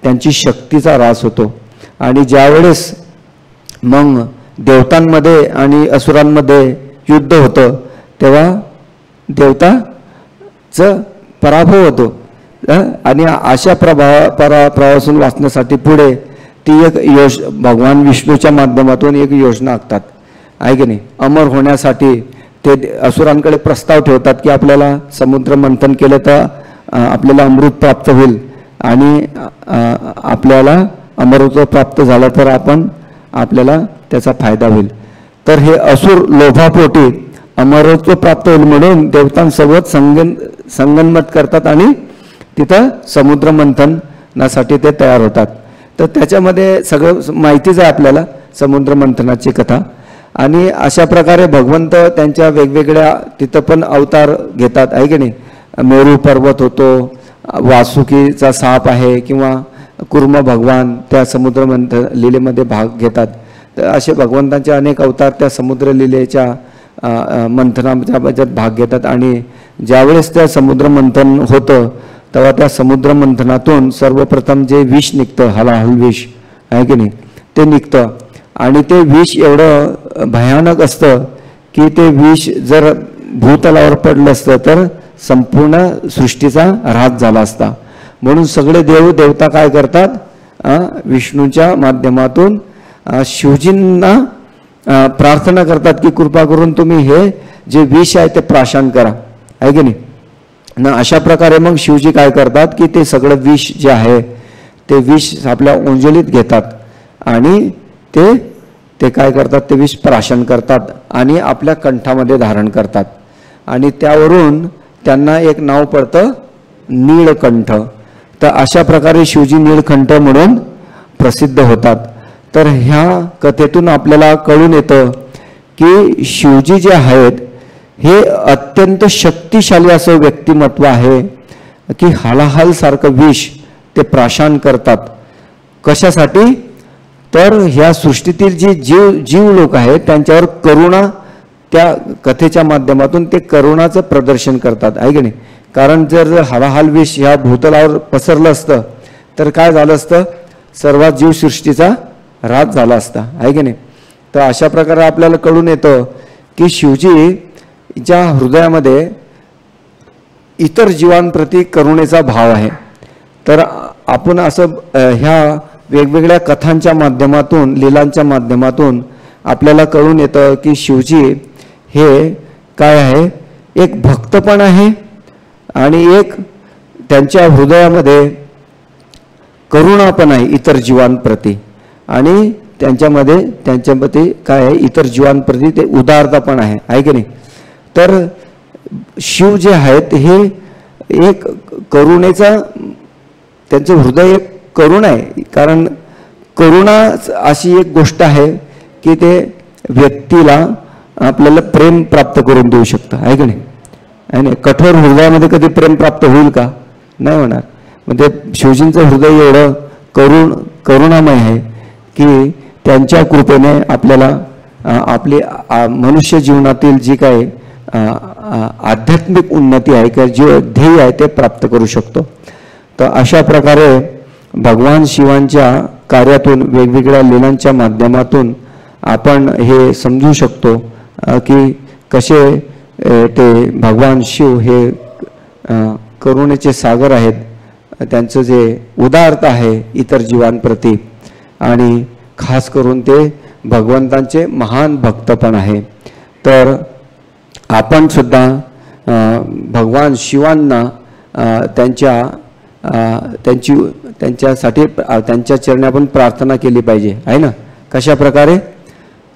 Speaker 1: त्यांची शक्तीचा ऱ्हास होतो. आणि ज्यावेळेस मग देवतांमध्ये आणि असुरांमध्ये युद्ध होतं तेव्हा देवताचं पराभव होतो. आणि अशा प्रभावापासून वाचण्यासाठी पुढे ती एक भगवान विष्णूच्या माध्यमातून एक योजना आखतात आहे की नाही. अमर होण्यासाठी ते असुरांकडे प्रस्ताव ठेवतात की आपल्याला समुद्र मंथन केलं तर आपल्याला अमृत प्राप्त होईल आणि आपल्याला अमरत्व प्राप्त झालं तर आपल्याला त्याचा फायदा होईल. तर हे असुर लोभापोटी अमरत्व प्राप्त होईल म्हणून देवतांसोबत संगनमत करतात आणि तिथं समुद्र मंथनासाठी ते तयार होतात. तर त्याच्यामध्ये सगळं माहितीच आहे आपल्याला समुद्र मंथनाची कथा. आणि अशा प्रकारे भगवंत त्यांच्या वेगवेगळ्या तिथं पण अवतार घेतात आहे की नाही. मेरू पर्वत होतो, वासुकीचा साप आहे किंवा कुर्म भगवान त्या समुद्र लीलेमध्ये भाग घेतात. तर असे भगवंतांचे अनेक अवतार त्या समुद्र लीलेच्या मंथनाच्या भाग घेतात. आणि ज्यावेळेस त्या समुद्र मंथन होतं तेव्हा त्या समुद्र मंथनातून सर्वप्रथम जे विष निघतं, हलाहल विष आहे की नाही, ते निघतं. आणि ते विष एवढं भयानक असतं की ते विष जर भूतलावर पडलं असतं तर संपूर्ण सृष्टीचा ऱ्हास झाला असता. म्हणून सगळे देवता काय करतात, विष्णूच्या माध्यमातून शिवजींना प्रार्थना करतात की कृपा करून तुम्ही हे जे विष आहे ते प्राशन करा आहे की नाही. ना अशा प्रकारे मग शिवजी काय करतात की ते सगळं विष जे आहे ते विष आपल्या ओंजलीत घेतात आणि ते काय करतात, ते विष प्राशन करतात आणि आपल्या कंठामध्ये धारण करतात. आणि त्यावरून त्यांना एक नाव पडतं नीळकंठ. तर अशा प्रकारे शिवजी नीळकंठ म्हणून प्रसिद्ध होतात. तर ह्या कथेतून आपल्याला कळून येतं की शिवजी जे आहेत हे अत्यंत शक्तिशाली असं व्यक्तिमत्व आहे की हलाहल सारखं विष ते प्राशन करतात. कशासाठी, तर ह्या सृष्टीतील जी जीव लोक आहेत त्यांच्यावर करुणा त्या कथेच्या माध्यमातून ते करुणाचं प्रदर्शन करतात, आहे की नाही. कारण जर हलाहल विष ह्या भूतलावर पसरलं असतं तर काय झालं असतं, सर्वात जीवसृष्टीचा ऱ्हास झाला असता, आहे की नाही. तर अशा प्रकारे आपल्याला कळून येतं की शिवजीच्या हृदयामध्ये इतर जीवांप्रती करुणेचा भाव आहे. तर आपण असं ह्या वेगवेगळ्या कथांच्या माध्यमातून, लीलांच्या माध्यमातून आपल्याला कळून येतं की शिवजी हे काय आहे, एक भक्त पण आहे आणि एक त्यांच्या हृदयामध्ये करुणा पण आहे इतर जीवांप्रती, आणि त्यांच्यामध्ये काय आहे, इतर जीवांप्रती ते उदारता पण आहे की नाही. तर शिव जे आहेत हे एक करुणेचा, त्यांचं हृदय एक करुण आहे. कारण करुणा अशी एक गोष्ट आहे की ते व्यक्तीला आपल्याला प्रेम प्राप्त करून देऊ शकतं, आहे की नाही. आणि कठोर हृदयामध्ये कधी प्रेम प्राप्त होईल का, नाही होणार. म्हणजे शिवजींचं हृदय एवढं करुणामय आहे की त्यांच्या कृपेने आपल्याला आपली मनुष्य जीवनातील जी काही आध्यात्मिक उन्नती आहे किंवा जे ध्येय आहे ते प्राप्त करू शकतो. तर अशा प्रकारे भगवान शिवांच्या कार्यातून, वेगवेगळ्या लीलांच्या माध्यमातून आपण हे समजू शकतो की कसे ते भगवान शिव हे करुणेचे सागर आहेत. त्यांचं जे उदारता आहे इतर जीवांप्रती, आणि खास करून ते भगवंतांचे महान भक्त पण आहे. तर आपण सुद्धा भगवान शिवांना त्यांच्यासाठी त्यांच्या चरणी आपण प्रार्थना केली पाहिजे, आहे ना. कशा प्रकारे,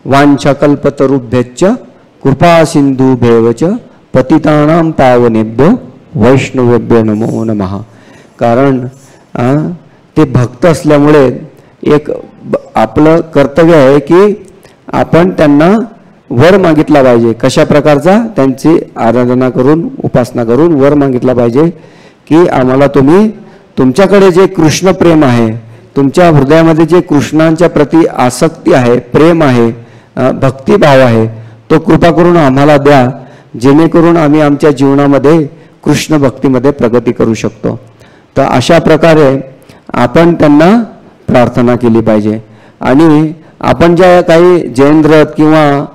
Speaker 1: वांछाकल्पतरुभ्यश्च कृपा सिंधुभ्येवच पतितानां पावनेभ्यो वैष्णवेभ्यो नमो नमः. कारण ते भक्त असल्यामुळे एक आपलं कर्तव्य आहे की आपण त्यांना वर मागितला पाहिजे. कशा प्रकारचा, त्यांची आराधना करून, उपासना करून वर मागितला पाहिजे की आम्हाला तुम्ही, तुमच्याकडे जे कृष्ण प्रेम आहे, तुमच्या हृदयामध्ये जे कृष्णांच्या प्रती आसक्ती आहे, प्रेम आहे, भक्तिभाव आहे, तो कृपा करून आम्हाला द्या, जेणेकरून आम्ही आमच्या जीवनामध्ये कृष्ण भक्तीमध्ये प्रगती करू शकतो. तर अशा प्रकारे आपण त्यांना प्रार्थना केली पाहिजे. आणि आपण ज्या काही जयेंद्रथ किंवा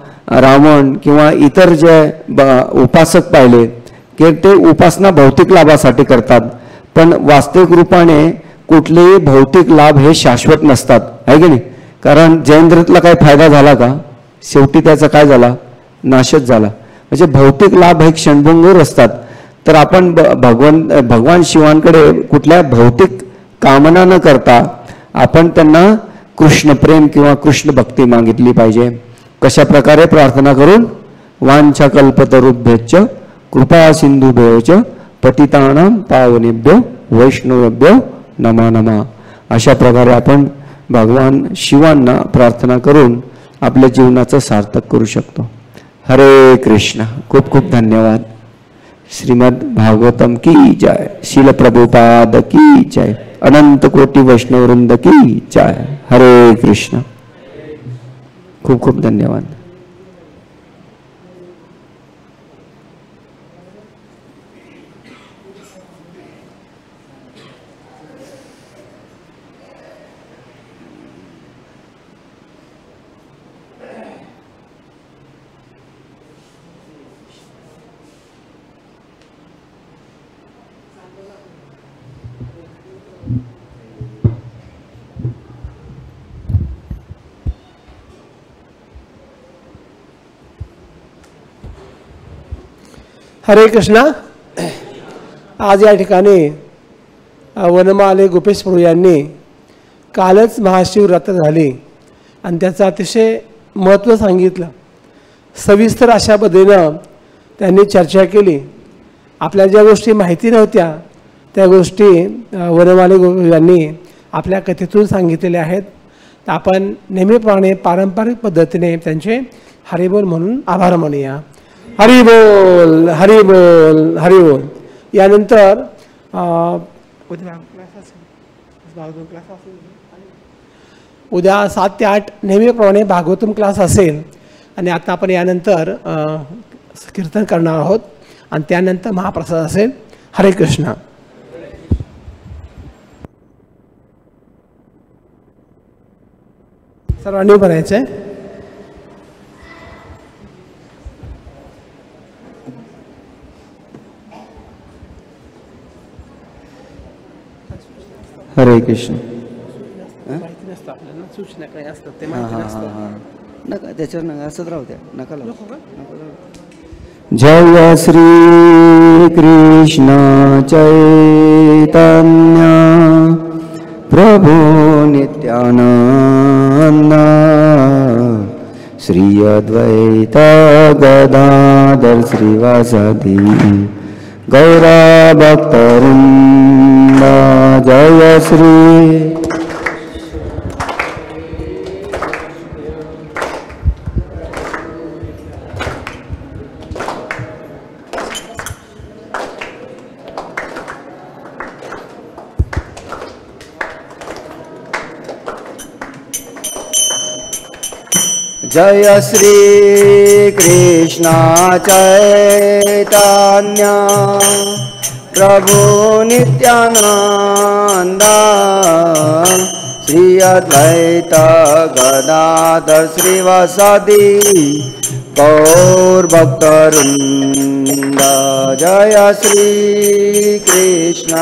Speaker 1: रावण किंवा इतर जे उपासक पाहिले की ते उपासना भौतिक लाभासाठी करतात, पण वास्तविक रूपाने कुठलेही भौतिक लाभ हे शाश्वत नसतात, आहे की नाही. कारण जयेंद्रथला काही फायदा झाला का, शेवटी त्याचा काय झाला, नाशच झाला. म्हणजे भौतिक लाभ हे क्षणभंगूर असतात. तर आपण भगवान शिवांकडे कुठल्या भौतिक कामना न करता आपण त्यांना कृष्ण प्रेम किंवा कृष्ण भक्ती मागितली पाहिजे. कशा प्रकारे प्रार्थना करून, वांछाकल्पतरुभ्यश्च कृपा सिंधुभ्येवच पतितानां पावनेभ्यो वैष्णवेभ्यो नमो नमः. अशा प्रकारे आपण भगवान शिवांना प्रार्थना करून आपल्या जीवनाचं सार्थक करू शकतो. हरे कृष्ण. खूप खूप धन्यवाद. श्रीमद भागवतम की जय. शील प्रभुपाद की जय. अनंत कोटि वैष्णववृंद की जय. हरे कृष्ण. खूप खूप धन्यवाद.
Speaker 2: हरे कृष्णा. आज या ठिकाणी वनमाले गोपेश प्रभू यांनी कालच महाशिवरात्र झाली आणि त्याचं अतिशय महत्त्व सांगितलं. सविस्तर अशा पद्धतीनं त्यांनी चर्चा केली. आपल्या ज्या गोष्टी माहिती नव्हत्या त्या गोष्टी वनमाले गोपेश यांनी आपल्या कथेतून सांगितलेल्या आहेत. तर आपण नेहमीप्रमाणे पारंपरिक पद्धतीने त्यांचे हरिबोल म्हणून आभार मानूया. हरी बोल, हरी बोल, हरी बोल. यानंतर उद्या 7 ते 8 नेहमीप्रमाणे भागवतम क्लास असेल. आणि आता आपण यानंतर कीर्तन करणार आहोत आणि त्यानंतर महाप्रसाद असेल. हरे कृष्ण. सर्वांनी बनायचं आहे.
Speaker 1: हरे कृष्ण.
Speaker 2: माहिती नसतं आपल्याला, सूचना काही असतात ते
Speaker 1: हां
Speaker 2: माहिती
Speaker 1: हां
Speaker 2: नसतं.
Speaker 1: हां हां नका त्याच्यावर नका असंच राहू द्या. नका लावू. जय श्री कृष्ण चैतन्य प्रभु नित्यानंद श्री अद्वैत गदाधर श्रीवासादि गौरा भक्तवृंद. जय श्री जय श्री कृष्ण चैतन्य प्रभु नित्यानंद श्री अद्वैत गदाधर श्रीवासादि गौर भक्तवृंद. जय श्री कृष्ण